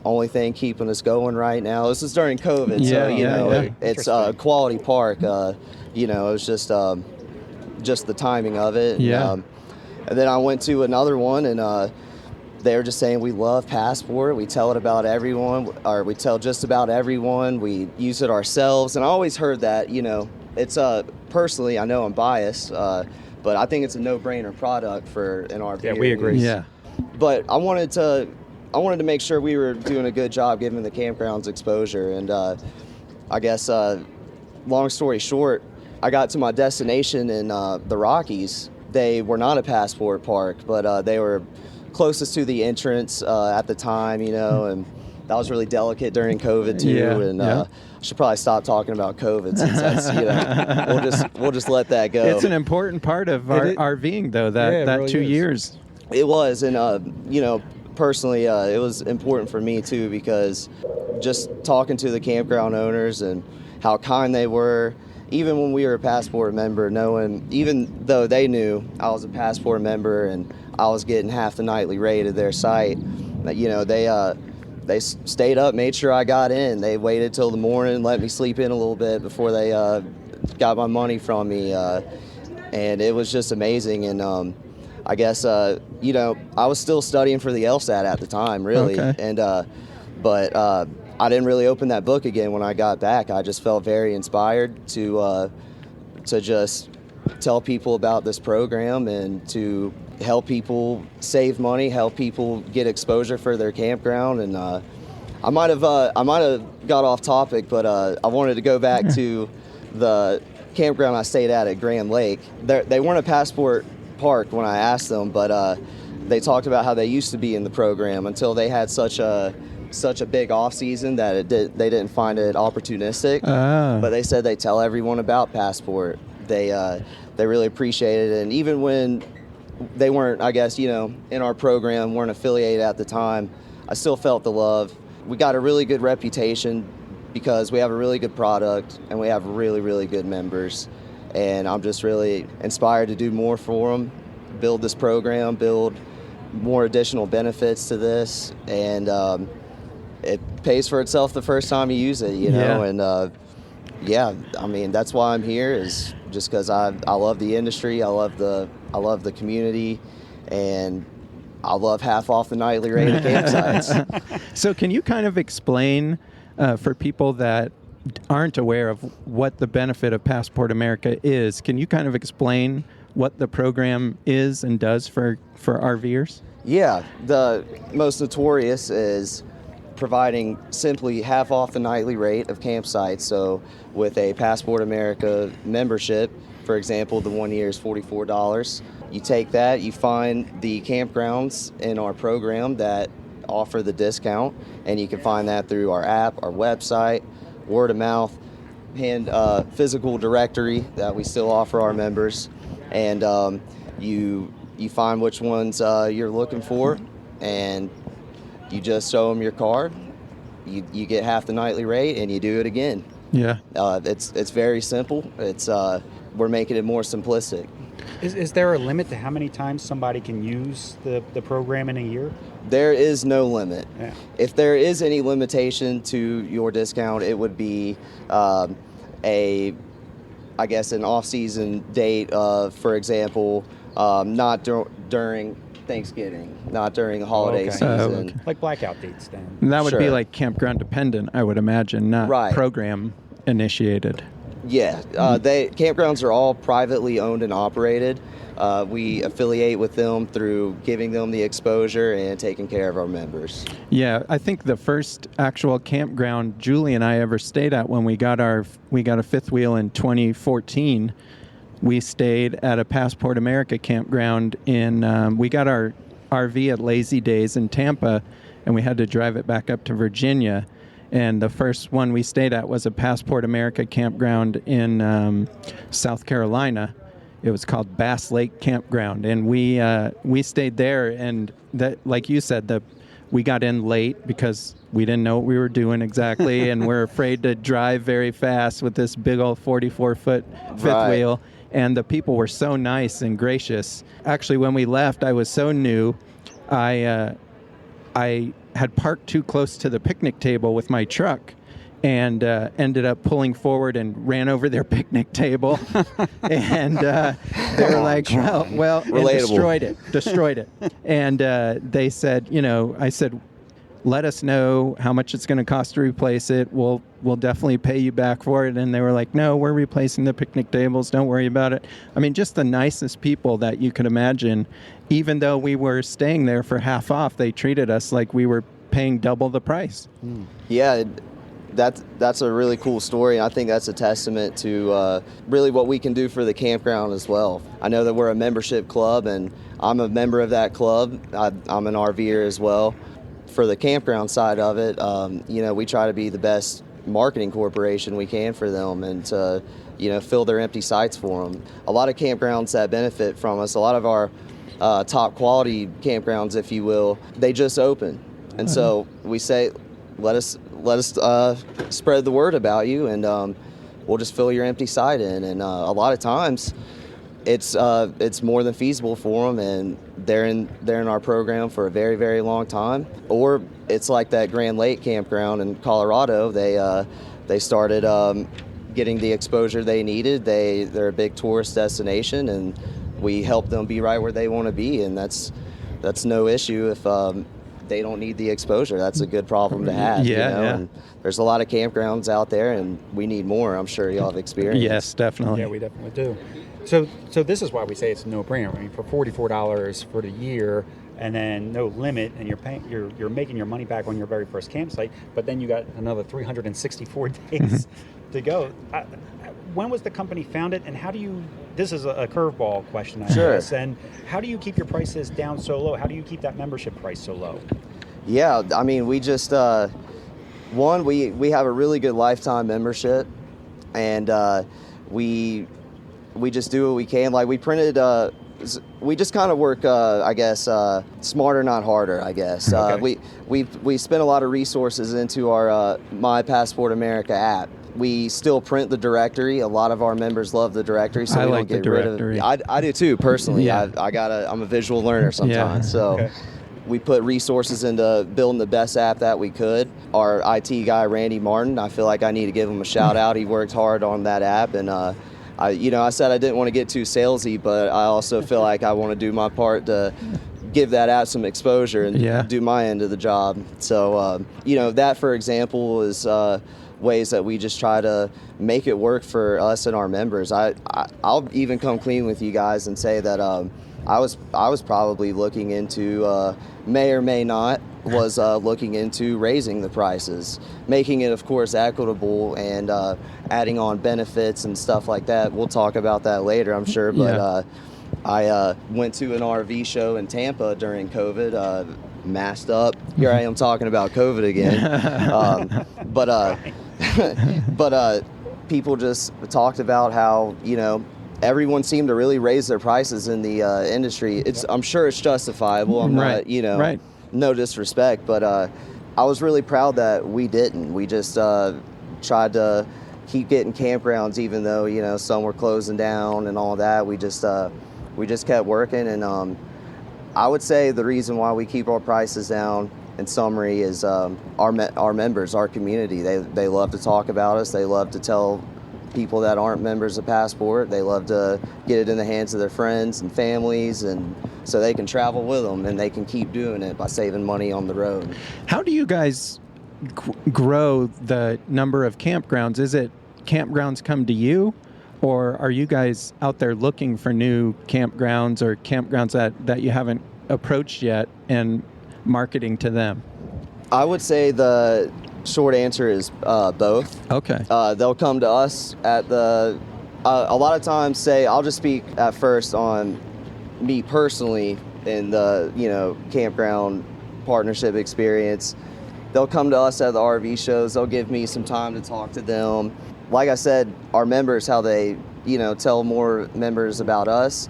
G: only thing keeping us going right now. This is during COVID, it's a quality park. It was just the timing of it. And then I went to another one, and they were just saying, we love Passport. We tell it about everyone, or we tell just about everyone. We use it ourselves. And I always heard that, it's personally, I know I'm biased, but I think it's a no-brainer product for an RV.
C: Yeah, we agree.
E: Yeah.
G: But I wanted to make sure we were doing a good job giving the campgrounds exposure. And I guess, long story short, I got to my destination in the Rockies. They were not a Passport park, but they were closest to the entrance at the time, and that was really delicate during COVID too. I should probably stop talking about COVID, since that's, we'll just let that go.
E: It's an important part of RVing, though, that
C: really
E: 2
C: is.
E: years.
G: It was, and personally, it was important for me too, because just talking to the campground owners and how kind they were, even when we were a Passport member, even though they knew I was a Passport member and I was getting half the nightly rate of their site, they stayed up, made sure I got in. They waited till the morning, let me sleep in a little bit before they got my money from me, and it was just amazing. And I guess I was still studying for the LSAT at the time, really, and but I didn't really open that book again when I got back. I just felt very inspired to just tell people about this program and to help people save money, help people get exposure for their campground. And I might have got off topic, but I wanted to go back to the campground I stayed at Grand Lake. They weren't a Passport park when I asked them, but they talked about how they used to be in the program until they had such a big off season that they didn't find it opportunistic. But they said they tell everyone about Passport. They really appreciated it. And even when they weren't, I guess, in our program, weren't affiliated at the time, I still felt the love. We got a really good reputation because we have a really good product and we have really, really good members. And I'm just really inspired to do more for them, build this program, build more additional benefits to this. And it pays for itself the first time you use it,
E: Yeah.
G: And I mean, that's why I'm here, is just because I love the industry, I love the community, and I love half off the nightly rate at campsites.
E: So can you kind of explain for people that aren't aware of what the benefit of Passport America is, can you kind of explain what the program is and does for RVers?
G: Yeah, the most notorious is providing simply half off the nightly rate of campsites. So with a Passport America membership, for example, the 1 year is $44. You take that, you find the campgrounds in our program that offer the discount, and you can find that through our app, our website, word of mouth, and physical directory that we still offer our members. And you find which ones you're looking for, and you just show them your card, you get half the nightly rate, and you do it again.
E: Yeah.
G: It's very simple. We're making it more simplistic.
C: Is there a limit to how many times somebody can use the program in a year?
G: There is no limit.
C: Yeah.
G: If there is any limitation to your discount, it would be an off-season date of, for example, not during Thanksgiving, not during the holiday
C: Okay.
G: season.
E: Okay.
C: Like blackout dates then?
E: And that would be
G: Sure.
E: like campground dependent, I would imagine, not
G: Right.
E: program initiated.
G: Yeah, campgrounds are all privately owned and operated. We affiliate with them through giving them the exposure and taking care of our members.
E: Yeah, I think the first actual campground Julie and I ever stayed at when we got a fifth wheel in 2014, we stayed at a Passport America campground we got our RV at Lazy Days in Tampa, and we had to drive it back up to Virginia. And the first one we stayed at was a Passport America campground in South Carolina. It was called Bass Lake Campground, and we stayed there. And that, like you said, we got in late because we didn't know what we were doing exactly, and we're afraid to drive very fast with this big old 44-foot fifth
G: Right.
E: wheel. And the people were so nice and gracious. Actually, when we left, I was so new. I had parked too close to the picnic table with my truck, and ended up pulling forward and ran over their picnic table. And they were like, well, and
G: Relatable.
E: destroyed it. And they said, I said, let us know how much it's going to cost to replace it. We'll definitely pay you back for it. And they were like, no, we're replacing the picnic tables. Don't worry about it. I mean, just the nicest people that you could imagine. Even though we were staying there for half off, they treated us like we were paying double the price.
G: Yeah, that's a really cool story. I think that's a testament to really what we can do for the campground as well. I know that we're a membership club, and I'm a member of that club. I'm an RVer as well. For the campground side of it, we try to be the best marketing corporation we can for them, and to fill their empty sites for them. A lot of campgrounds that benefit from us, a lot of our top quality campgrounds, if you will, they just open, and so we say, let us spread the word about you, and we'll just fill your empty site in. And a lot of times it's more than feasible for them, and they're in our program for a very, very long time. Or it's like that Grand Lake campground in Colorado. They started getting the exposure they needed. They're a big tourist destination, and we help them be right where they want to be, and that's no issue if they don't need the exposure. That's a good problem to have.
E: Yeah.
G: And there's a lot of campgrounds out there, and we need more. I'm sure y'all have experience.
E: Yes, definitely.
C: Yeah, we definitely do. So this is why we say it's a no-brainer. I mean, for $44 for the year, and then no limit, and you're making your money back on your very first campsite, but then you got another 364 days to go. When was the company founded, and how do you? This is a curveball question, I guess. And how do you keep your prices down so low? How do you keep that membership price so low?
G: Yeah, I mean, we just we have a really good lifetime membership, and we we just do what we can. Like we printed, we just kind of work, I guess, smarter, not harder, I guess.
C: Okay.
G: We spent a lot of resources into our My Passport America app. We still print the directory. A lot of our members love the directory, so
E: I
G: we
E: like
G: don't
E: the
G: get rid of
E: directory.
G: it. I do too, personally.
E: Yeah.
G: I'm a visual learner sometimes,
E: Yeah.
G: so
C: Okay.
G: we put resources into building the best app that we could. Our IT guy, Randy Martin, I feel like I need to give him a shout out. He worked hard on that app, and I said I didn't want to get too salesy, but I also feel like I want to do my part to give that app some exposure and do my end of the job. So, that, for example, is ways that we just try to make it work for us and our members. I'll even come clean with you guys and say that I was probably looking into, may or may not, was looking into raising the prices, making it, of course, equitable and adding on benefits and stuff like that. We'll talk about that later, I'm sure. But I went to an RV show in Tampa during COVID, masked up. Here I am talking about COVID again. But people just talked about how, everyone seemed to really raise their prices in the industry. I'm sure it's justifiable. I'm not, no disrespect, but I was really proud that we didn't. We just tried to keep getting campgrounds, even though, some were closing down and all that. We just kept working, and I would say the reason why we keep our prices down, in summary, is our members, our community. They love to talk about us. They love to tell people that aren't members of Passport. They love to get it in the hands of their friends and families, and so they can travel with them, and they can keep doing it by saving money on the road.
E: How do you guys grow the number of campgrounds? Is it campgrounds come to you, or are you guys out there looking for new campgrounds or campgrounds that you haven't approached yet and marketing to them?
G: I would say the short answer is both.
E: Okay.
G: They'll come to us at a lot of times, I'll just speak at first on me personally in the, campground partnership experience. They'll come to us at the RV shows. They'll give me some time to talk to them. Like I said, our members, how they, tell more members about us,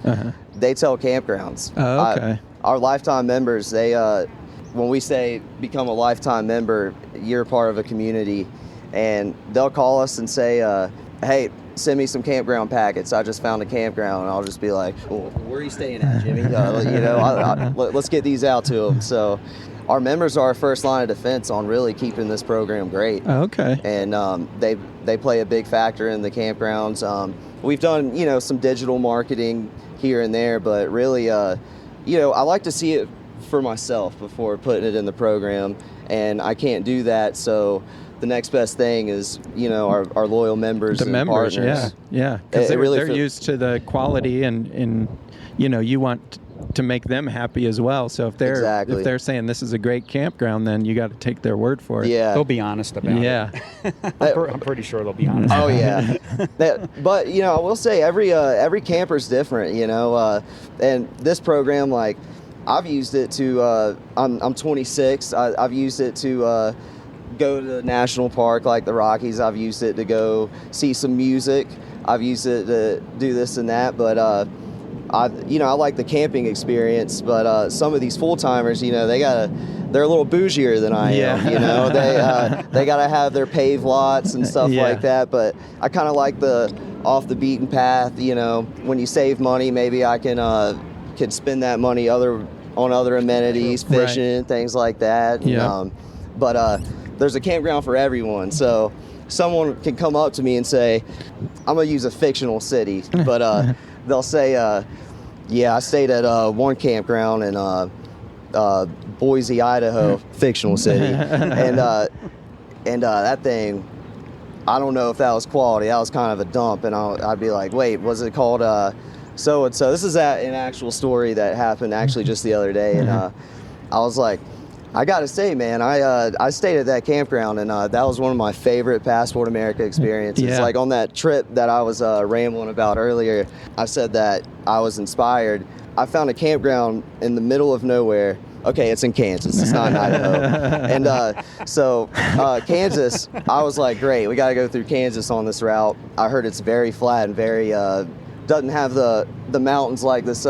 G: they tell campgrounds.
E: Oh, okay.
G: Our lifetime members, when we say become a lifetime member, you're part of a community, and they'll call us and say, hey, send me some campground packets. I just found a campground. And I'll just be like, well, where are you staying at, Jimmy? Let's get these out to them. So our members are our first line of defense on really keeping this program great.
E: Okay.
G: And they play a big factor in the campgrounds. We've done, some digital marketing here and there, but really, I like to see it for myself before putting it in the program, and I can't do that, so the next best thing is our loyal members and partners.
E: Because they're used to the quality, and you want to make them happy as well. So if they're saying this is a great campground, then you got to take their word for it.
G: Yeah,
C: they'll be honest about it. I'm pretty sure they'll be honest.
G: Oh yeah. But I will say every camper's different, and this program, like, I've used it to, I'm 26, I've used it to go to the national park like the Rockies. I've used it to go see some music. I've used it to do this and that, but I like the camping experience, but some of these full-timers, they're a little bougier than I am, they got to have their paved lots and stuff like that, but I kind of like the off the beaten path. When you save money, maybe I can spend that money on other amenities, fishing, things like that. But there's a campground for everyone. So someone can come up to me and say, I'm going to use a fictional city, but they'll say, I stayed at one campground in Boise, Idaho, fictional city. And that thing, I don't know if that was quality. That was kind of a dump. And I'd be like, wait, was it called so-and-so? This is an actual story that happened actually just the other day. And I was like, I got to say, man, I stayed at that campground, and that was one of my favorite Passport America experiences. Like on that trip that I was rambling about earlier, I said that I was inspired. I found a campground in the middle of nowhere. Okay, it's in Kansas. It's not in Idaho. And Kansas, I was like, great, we got to go through Kansas on this route. I heard it's very flat and very doesn't have the mountains like this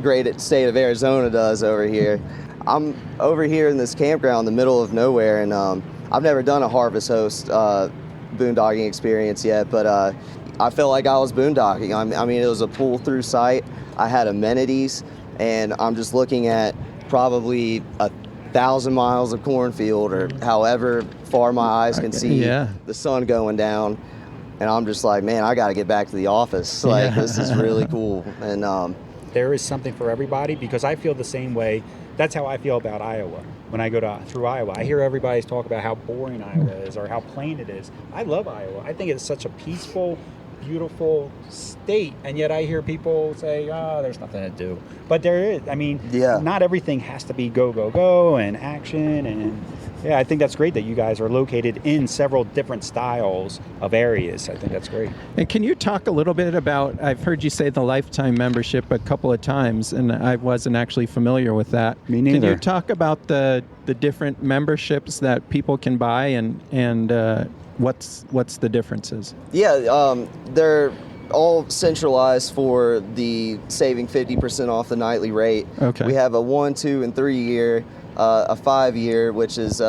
G: great state of Arizona does over here. I'm over here in this campground in the middle of nowhere, and I've never done a Harvest Host boondocking experience yet, but I felt like I was boondocking. I mean, it was a pull-through site. I had amenities, and I'm just looking at probably 1,000 miles of cornfield, or however far my eyes can see the sun going down. And I'm just like, man, I got to get back to the office. Like, this is really cool. And
C: there is something for everybody, because I feel the same way. That's how I feel about Iowa. When I go through Iowa, I hear everybody's talk about how boring Iowa is or how plain it is. I love Iowa. I think it's such a peaceful, beautiful state, and yet I hear people say, there's nothing to do. But there is. I mean, not everything has to be go, go, go and action. And yeah, I think that's great that you guys are located in several different styles of areas. I think that's great.
E: And can you talk a little bit about, I've heard you say the lifetime membership a couple of times, and I wasn't actually familiar with that.
C: Me neither.
E: Can you talk about the different memberships that people can buy, and what's the differences?
G: Yeah, they're all centralized for the saving 50% off the nightly rate.
E: Okay.
G: We have a 1, 2, and 3 year, a 5 year, which is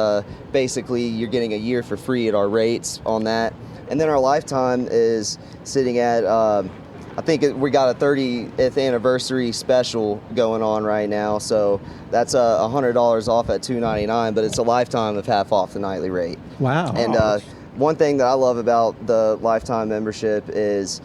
G: basically you're getting a year for free at our rates on that. And then our lifetime is sitting at, I think we got a 30th anniversary special going on right now. So that's $100 off at $299, but it's a lifetime of half off the nightly rate.
E: Wow.
G: And one thing that I love about the lifetime membership is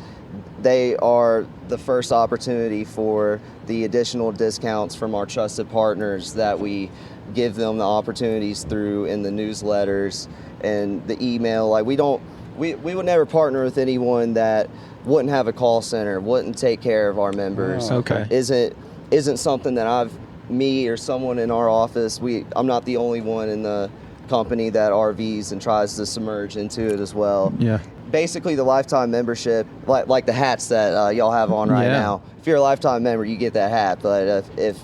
G: they are the first opportunity for the additional discounts from our trusted partners that we give them the opportunities through in the newsletters and the email. Like we would never partner with anyone that wouldn't have a call center, wouldn't take care of our members.
E: Okay.
G: Isn't something that me or someone in our office, I'm not the only one in the company that RVs and tries to submerge into it as well.
E: Yeah.
G: Basically, the lifetime membership, like the hats that y'all have on right now. If you're a lifetime member, you get that hat. But if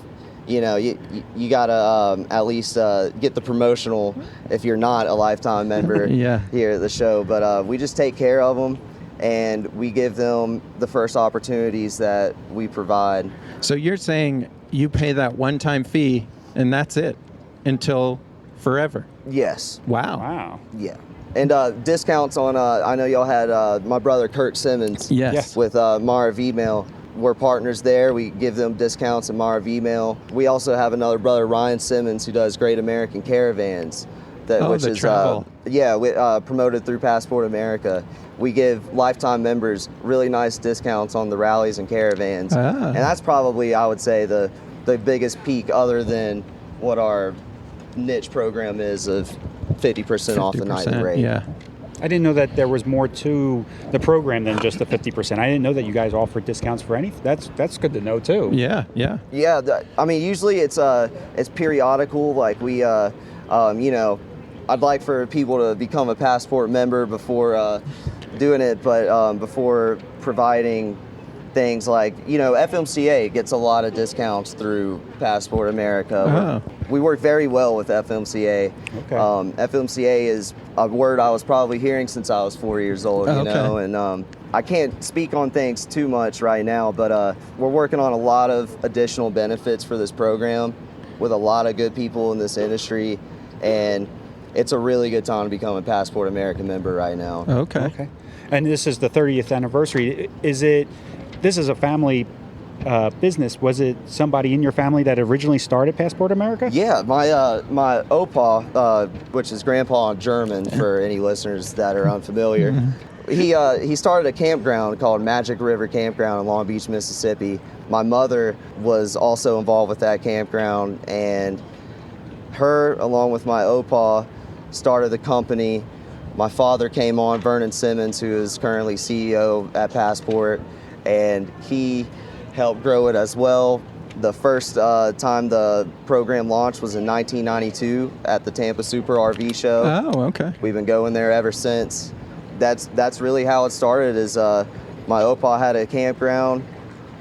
G: you know, you gotta at least get the promotional if you're not a lifetime member here at the show. But we just take care of them, and we give them the first opportunities that we provide.
E: So you're saying you pay that one-time fee, and that's it until forever?
G: Yes.
E: Wow.
G: Yeah. And discounts on, I know y'all had my brother Kurt Simmons with Marv Email. We're partners there. We give them discounts in Marv Email. We also have another brother, Ryan Simmons, who does Great American Caravans. Which is
E: travel.
G: Promoted through Passport America. We give lifetime members really nice discounts on the rallies and caravans. And that's probably, I would say, the biggest peak other than what our niche program is of 50% off the nightly rate.
E: Yeah.
C: I didn't know that there was more to the program than just the 50%. I didn't know that you guys offered discounts for anything. That's good to know too.
E: Yeah.
G: I mean, usually it's periodical. Like we, I'd like for people to become a Passport member before doing it, but before providing things like, FMCA gets a lot of discounts through Passport America. We work very well with FMCA.
C: Okay.
G: FMCA is a word I was probably hearing since I was 4 years old, know, and I can't speak on things too much right now, but we're working on a lot of additional benefits for this program with a lot of good people in this industry, and it's a really good time to become a Passport America member right now.
C: Okay. And this is the 30th anniversary. This is a family business. Was it somebody in your family that originally started Passport America?
G: Yeah, my Opa, which is Grandpa in German for any listeners that are unfamiliar, he started a campground called Magic River Campground in Long Beach, Mississippi. My mother was also involved with that campground, and her, along with my Opa, started the company. My father came on, Vernon Simmons, who is currently CEO at Passport, and he helped grow it as well. The first time the program launched was in 1992 at the Tampa Super RV Show.
E: Oh, okay.
G: We've been going there ever since. That's really how it started. Is my Opa had a campground.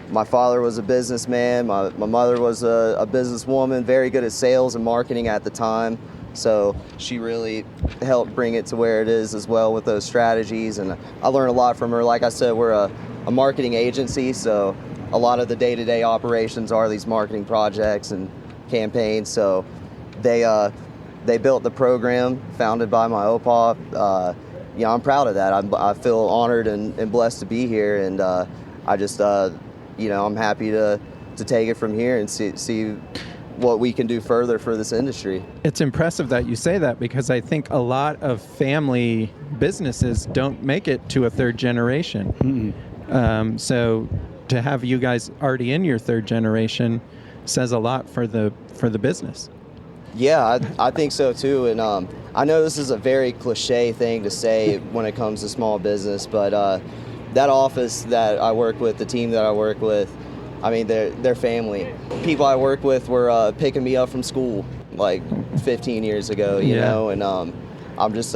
G: My father was a businessman. My mother was a businesswoman, very good at sales and marketing at the time. So she really helped bring it to where it is as well with those strategies. And I learned a lot from her. Like I said, we're a a marketing agency, so a lot of the day-to-day operations are these marketing projects and campaigns. So they built the program founded by my OPA. I'm proud of that. I feel honored and blessed to be here, and I just I'm happy to take it from here and see what we can do further for this industry.
E: It's impressive that you say that, because I think a lot of family businesses don't make it to a third generation. So to have you guys already in your third generation says a lot for the business.
G: Yeah, I think so too. And I know this is a very cliche thing to say when it comes to small business, but that office that I work with, the team that I work with, I mean, they're family. People I work with were picking me up from school like 15 years ago, you know, and I'm just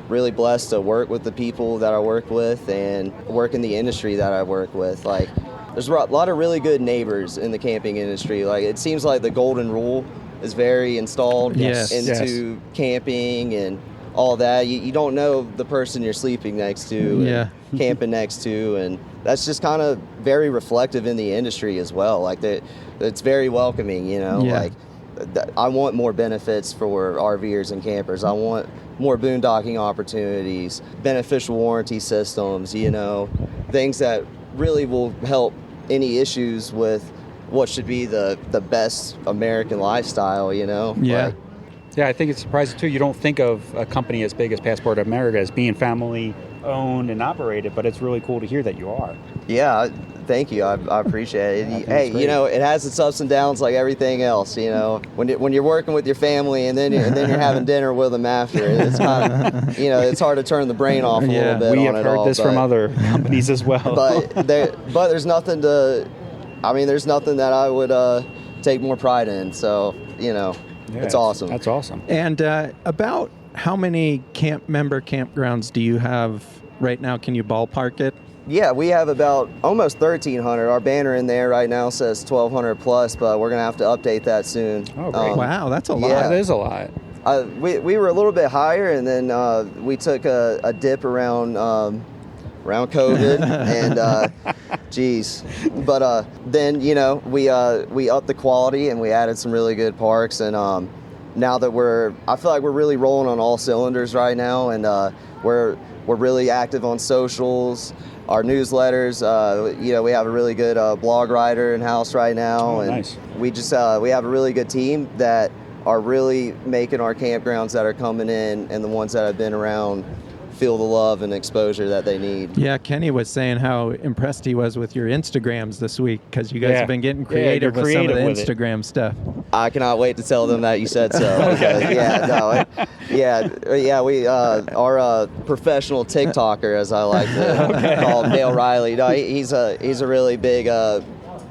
G: really blessed to work with the people that I work with and work in the industry that I work with. Like, there's a lot of really good neighbors in the camping industry. Like, it seems like the golden rule is very installed into camping and all that. You don't know the person you're sleeping next to and camping next to, and that's just kind of very reflective in the industry as well. Like, it's very welcoming, you know. Like, I want more benefits for RVers and campers. I want more boondocking opportunities, beneficial warranty systems, you know, things that really will help any issues with what should be the best American lifestyle, you know?
C: Yeah, I think it's surprising too. You don't think of a company as big as Passport America as being family owned and operated, but it's really cool to hear that you are.
G: Yeah, thank you. I appreciate it. Hey, you know, it has its ups and downs like everything else, you know. When you're working with your family and then you're having dinner with them after, it's kind of, you know, it's hard to turn the brain off a little bit.
C: We have heard this from other companies as well.
G: But there's nothing there's nothing that I would take more pride in. So, you know, it's awesome.
C: That's awesome.
E: And about how many member campgrounds do you have right now? Can you ballpark it?
G: Yeah, we have about almost 1,300. Our banner in there right now says 1,200 plus, but we're going to have to update that soon.
C: Oh, great.
E: Wow, that's a lot.
G: Yeah.
C: That is a lot.
G: We were a little bit higher, and then we took a dip around COVID, and but then, you know, we upped the quality and we added some really good parks, and now that I feel like we're really rolling on all cylinders right now, and we're really active on socials, our newsletters. You know, we have a really good blog writer in house right now, and
C: nice.
G: we just we have a really good team that are really making our campgrounds that are coming in and the ones that have been around feel the love and exposure that they need.
E: Yeah, Kenny was saying how impressed he was with your Instagrams this week, because you guys have been getting creative with some of the Instagram stuff.
G: I cannot wait to tell them that you said so. We our professional TikToker, as I like to call him, Dale Riley. No, he's a really big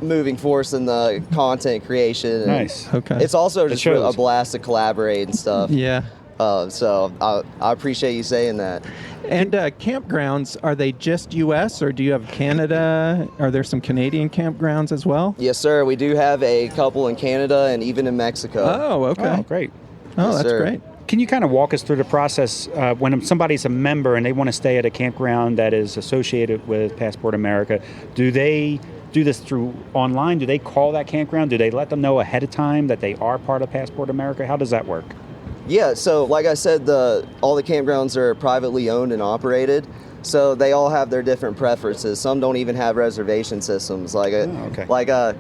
G: moving force in the content creation.
C: Nice.
G: It's also just a blast to collaborate and stuff.
E: Yeah.
G: So I appreciate you saying that.
E: And campgrounds, are they just U.S. or do you have Canada? Are there some Canadian campgrounds as well?
G: Yes, sir. We do have a couple in Canada and even in Mexico.
E: Oh, okay.
C: Oh, great.
E: Oh,
G: yes,
E: that's great.
C: Can you kind of walk us through the process when somebody's a member and they want to stay at a campground that is associated with Passport America? Do they do this through online? Do they call that campground? Do they let them know ahead of time that they are part of Passport America? How does that work?
G: Yeah, so like I said, all the campgrounds are privately owned and operated, so they all have their different preferences. Some don't even have reservation systems. Some that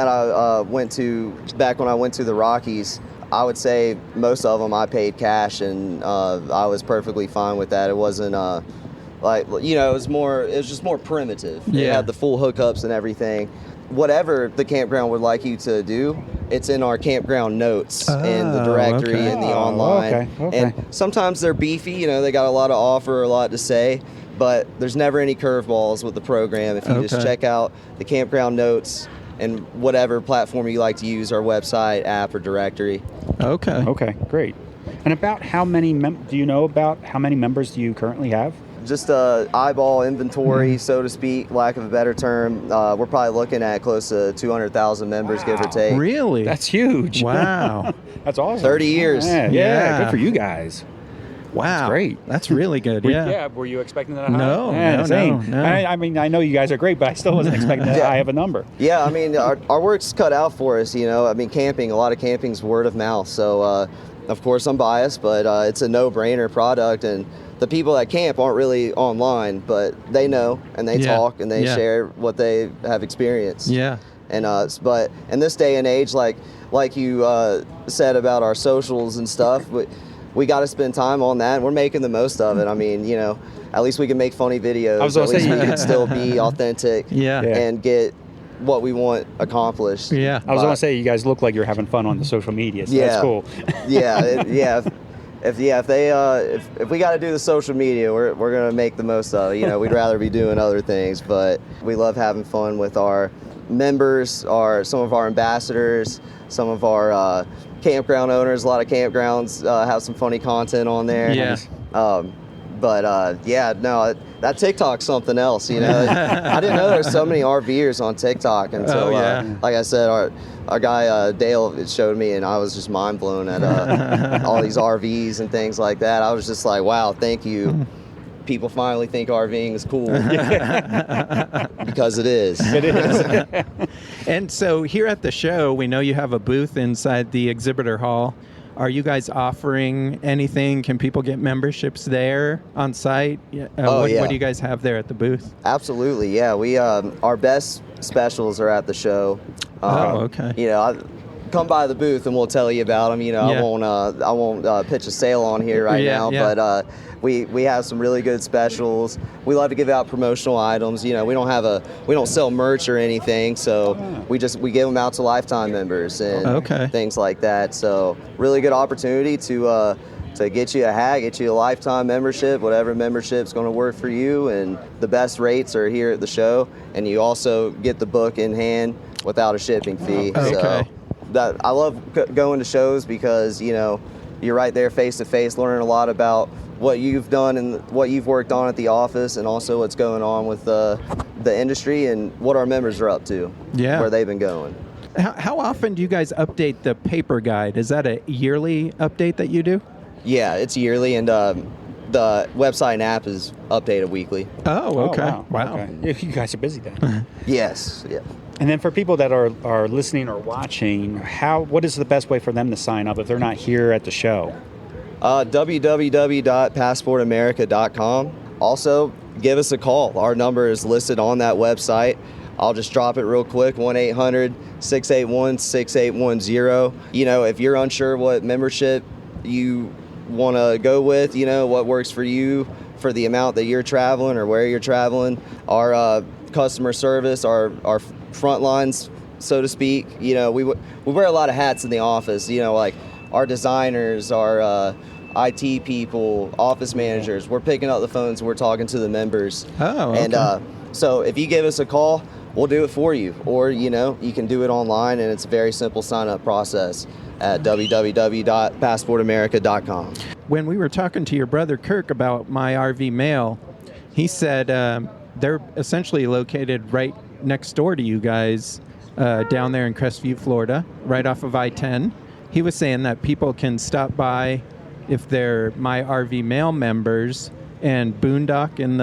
G: I went to back when I went to the Rockies, I would say most of them I paid cash, and I was perfectly fine with that. It wasn't it was just more primitive.
E: Yeah.
G: It had the full hookups and everything. Whatever the campground would like you to do, it's in our campground notes and the directory and the online. And sometimes they're beefy, you know, they got a lot to offer, a lot to say, but there's never any curveballs with the program. If you just check out the campground notes and whatever platform you like to use, our website, app, or directory.
C: Okay, great. And about how many do you know about how many members do you currently have?
G: Just eyeball inventory, so to speak, lack of a better term. We're probably looking at close to 200,000 members, give or take.
E: Really?
C: That's huge.
E: Wow.
C: That's awesome.
G: 30 years.
C: Yeah, good for you guys.
E: Wow.
C: That's great.
E: That's really good. Yeah.
C: Were you expecting that high?
E: No, no,
C: same.
E: no.
C: I mean, I know you guys are great, but I still wasn't expecting that high of a number.
G: Yeah, I mean, our work's cut out for us, you know. I mean, a lot of camping's word of mouth. So, of course, I'm biased, but it's a no-brainer product. And the people that camp aren't really online, but they know, and they talk, and they share what they have experienced.
E: Yeah.
G: And but in this day and age, like you said about our socials and stuff, we got to spend time on that, and we're making the most of it. I mean, you know, at least we can make funny videos. At least we can still be authentic and get what we want accomplished.
E: Yeah.
C: I was going to say, you guys look like you're having fun on the social media, so that's cool.
G: If we got to do the social media, we're going to make the most of it. You know, we'd rather be doing other things, but we love having fun with our members, some of our ambassadors, some of our campground owners. A lot of campgrounds have some funny content on there.
E: Yeah.
G: That TikTok's something else, you know. I didn't know there's so many RVers on TikTok until, like I said, our guy Dale showed me, and I was just mind blown at all these RVs and things like that. I was just like, wow, thank you. People finally think RVing is cool because it is.
C: It is.
E: And so here at the show, we know you have a booth inside the exhibitor hall. Are you guys offering anything? Can people get memberships there on site? What do you guys have there at the booth?
G: Absolutely, yeah. We our best specials are at the show.
E: Okay.
G: You know, come by the booth and we'll tell you about them. You know, I won't pitch a sale on here right now, but we have some really good specials. We love to give out promotional items. You know, we don't sell merch or anything, so we give them out to lifetime members and things like that. So really good opportunity to get you a hat, get you a lifetime membership, whatever membership's going to work for you, and the best rates are here at the show, and you also get the book in hand without a shipping fee. So I love going to shows because, you know, you're right there face to face, learning a lot about what you've done and what you've worked on at the office, and also what's going on with the industry and what our members are up to, where they've been going.
E: How often do you guys update the paper guide? Is that a yearly update that you do?
G: Yeah, it's yearly, and the website and app is updated weekly.
E: Oh, okay. Wow.
C: Okay. You guys are busy then.
G: Yes, yeah.
C: And then for people that are listening or watching, what is the best way for them to sign up if they're not here at the show?
G: www.passportamerica.com. Also, give us a call. Our number is listed on that website. I'll just drop it real quick, 1-800-681-6810. You know, if you're unsure what membership you want to go with, you know, what works for you for the amount that you're traveling or where you're traveling, our customer service, our front lines, so to speak, you know, we wear a lot of hats in the office, you know, like our designers, our IT people, office managers. We're picking up the phones and we're talking to the members.
E: Oh, okay.
G: And so if you give us a call, we'll do it for you. Or, you know, you can do it online, and it's a very simple sign-up process at www.passportamerica.com.
E: When we were talking to your brother Kirk about My RV Mail, he said they're essentially located right next door to you guys down there in Crestview, Florida, right off of I-10. He was saying that people can stop by if they're My RV Mail members and boondock in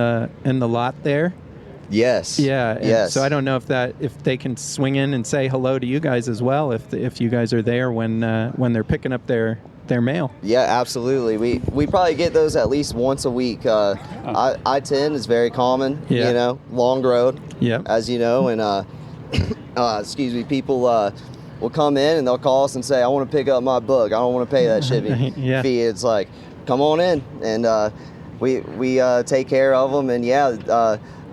E: the lot there.
G: Yes.
E: Yeah.
G: Yes.
E: So I don't know if they can swing in and say hello to you guys as well if you guys are there when they're picking up their mail.
G: Yeah, absolutely. We probably get those at least once a week. I-10 is very common.
E: Yeah.
G: You know, long road.
E: Yeah.
G: As you know, and people will come in and they'll call us and say, I want to pick up my book. I don't want to pay that shipping fee. It's like, come on in, and we take care of them. And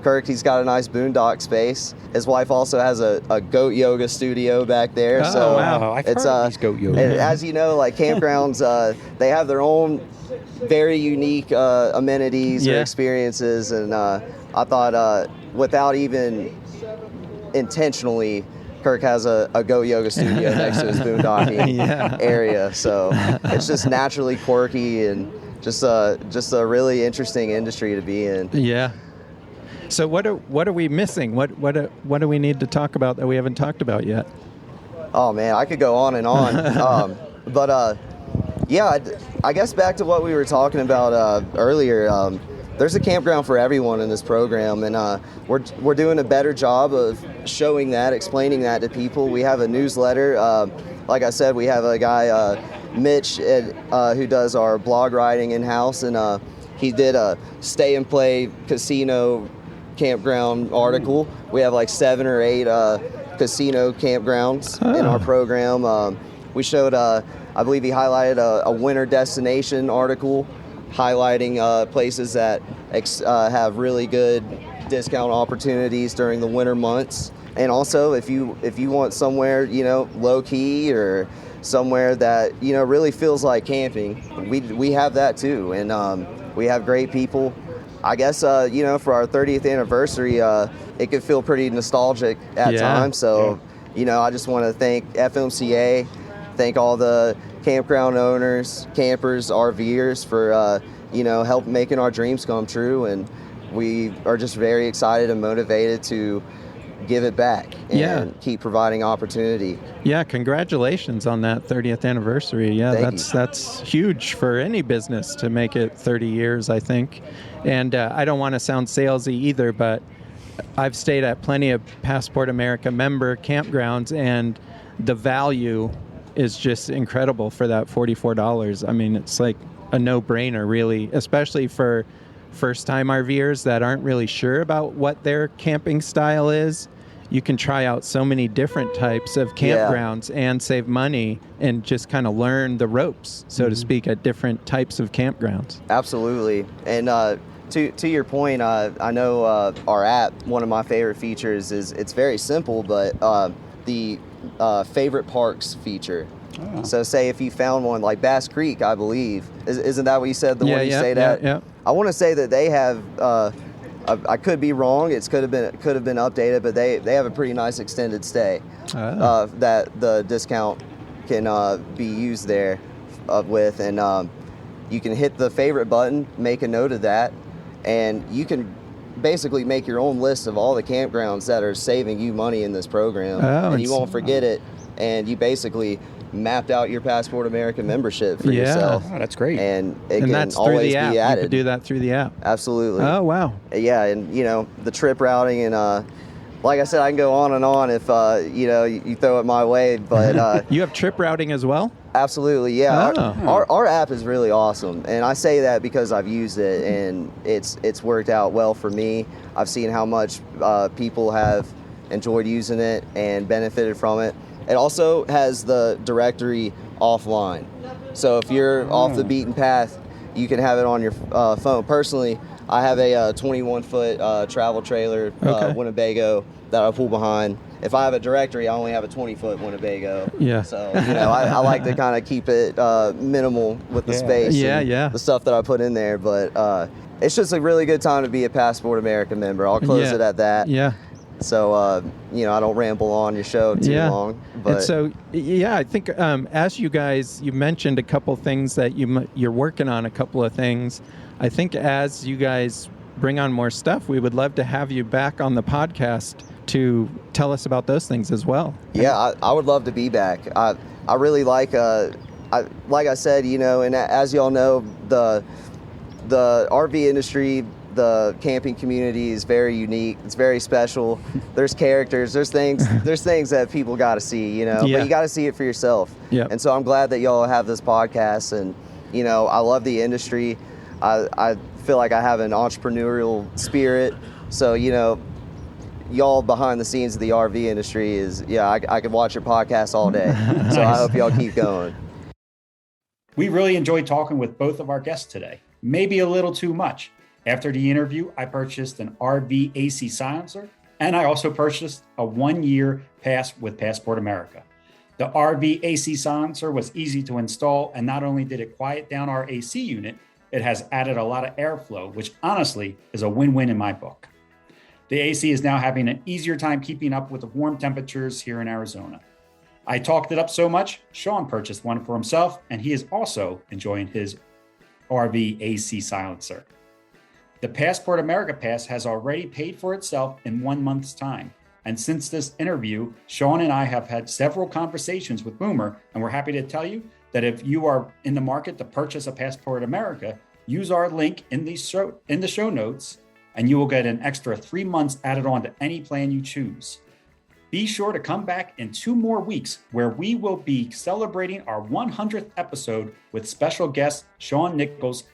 G: Kirk, he's got a nice boondock space. His wife also has a goat yoga studio back there.
E: Oh, wow.
C: I've heard of these goat yoga.
G: As you know, like campgrounds, they have their own very unique amenities or experiences. And I thought without even intentionally, Kirk has a goat yoga studio next to his boondocking area. So it's just naturally quirky and just a really interesting industry to be in.
E: Yeah. So what are we missing? What do we need to talk about that we haven't talked about yet?
G: Oh man, I could go on and on. I I guess back to what we were talking about earlier, there's a campground for everyone in this program, and we're doing a better job of showing that, explaining that to people. We have a newsletter. Like I said, we have a guy, Mitch, who does our blog writing in-house, and he did a stay and play casino campground article. We have like 7 or 8 casino campgrounds in our program. We showed, I believe he highlighted a winter destination article highlighting places that have really good discount opportunities during the winter months. And also, if you want somewhere, low key or somewhere that, really feels like camping, we have that too. And we have great people. I guess, for our 30th anniversary, it could feel pretty nostalgic at times. So, I just want to thank FMCA, thank all the campground owners, campers, RVers for, help making our dreams come true. And we are just very excited and motivated to give it back and keep providing opportunity.
E: Yeah, congratulations on that 30th anniversary. Yeah, that's huge for any business to make it 30 years, I think. And I don't want to sound salesy either, but I've stayed at plenty of Passport America member campgrounds, and the value is just incredible for that $44. I mean, it's like a no-brainer, really, especially for first-time RVers that aren't really sure about what their camping style is. You can try out so many different types of campgrounds and save money and just kind of learn the ropes, so to speak, at different types of campgrounds.
G: Absolutely. And to your point, I know our app, one of my favorite features is it's very simple, but the favorite parks feature. Oh. So say if you found one like Bass Creek, I believe, isn't that what you said, the one you stayed at? Yeah. I want to say that they have, I could be wrong, it could have been updated, but they have a pretty nice extended stay that the discount can be used there with, and you can hit the favorite button, make a note of that, and you can basically make your own list of all the campgrounds that are saving you money in this program, and you won't forget it, and you basically mapped out your Passport America membership for yourself.
C: Oh, that's great.
G: And it can
E: that's
G: always
E: through the app.
G: be added.
E: You could do that through the app.
G: Absolutely.
E: Oh, wow.
G: Yeah, and the trip routing, and like I said, I can go on and on if you throw it my way, but
E: you have trip routing as well?
G: Absolutely, yeah. Our app is really awesome, and I say that because I've used it, and it's worked out well for me. I've seen how much people have enjoyed using it and benefited from it. It also has the directory offline, so if you're off the beaten path, you can have it on your phone. Personally, I have a 21-foot travel trailer, Winnebago, that I pull behind. If I have a directory, I only have a 20-foot Winnebago. Yeah. So, I like to kind of keep it minimal with the space and the stuff that I put in there. But it's just a really good time to be a Passport America member. I'll close it at that. Yeah. So, I don't ramble on your show too long. But
E: and so, I think as you mentioned a couple things that you're working on, a couple of things. I think as you guys bring on more stuff, we would love to have you back on the podcast to tell us about those things as well.
G: Yeah, I would love to be back. I really like I said, and as y'all know, the RV industry, the camping community is very unique. It's very special. There's characters. There's things that people got to see. But you got to see it for yourself. Yeah. And so I'm glad that y'all have this podcast, and I love the industry. I feel like I have an entrepreneurial spirit. So y'all behind the scenes of the RV industry is I could watch your podcast all day. Nice. So I hope y'all keep going.
F: We really enjoyed talking with both of our guests today. Maybe a little too much. After the interview, I purchased an RV AC silencer, and I also purchased a 1-year pass with Passport America. The RV AC silencer was easy to install, and not only did it quiet down our AC unit, it has added a lot of airflow, which honestly is a win-win in my book. The AC is now having an easier time keeping up with the warm temperatures here in Arizona. I talked it up so much, Sean purchased one for himself, and he is also enjoying his RV AC silencer. The Passport America Pass has already paid for itself in 1 month's time. And since this interview, Sean and I have had several conversations with Boomer, and we're happy to tell you that if you are in the market to purchase a Passport America, use our link in the show notes, and you will get an extra 3 months added on to any plan you choose. Be sure to come back in 2 more weeks where we will be celebrating our 100th episode with special guest Sean Nichols,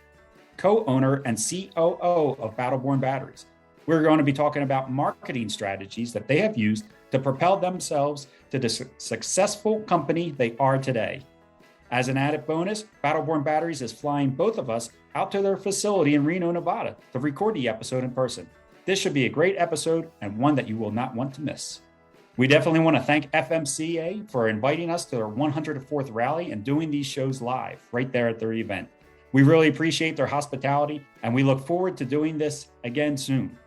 F: co-owner and COO of Battleborn Batteries. We're going to be talking about marketing strategies that they have used to propel themselves to the successful company they are today. As an added bonus, Battleborn Batteries is flying both of us out to their facility in Reno, Nevada to record the episode in person. This should be a great episode and one that you will not want to miss. We definitely want to thank FMCA for inviting us to their 104th rally and doing these shows live right there at their event. We really appreciate their hospitality, and we look forward to doing this again soon.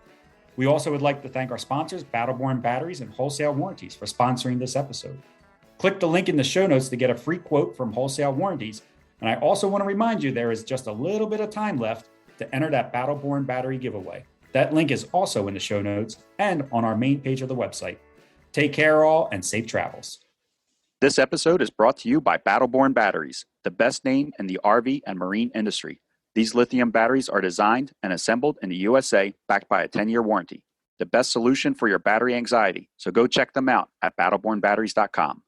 F: We also would like to thank our sponsors, Battleborn Batteries and Wholesale Warranties, for sponsoring this episode. Click the link in the show notes to get a free quote from Wholesale Warranties. And I also want to remind you there is just a little bit of time left to enter that Battleborn battery giveaway. That link is also in the show notes and on our main page of the website. Take care all and safe travels. This episode is brought to you by Battleborn Batteries, the best name in the RV and marine industry. These lithium batteries are designed and assembled in the USA, backed by a 10-year warranty. The best solution for your battery anxiety. So go check them out at battlebornbatteries.com.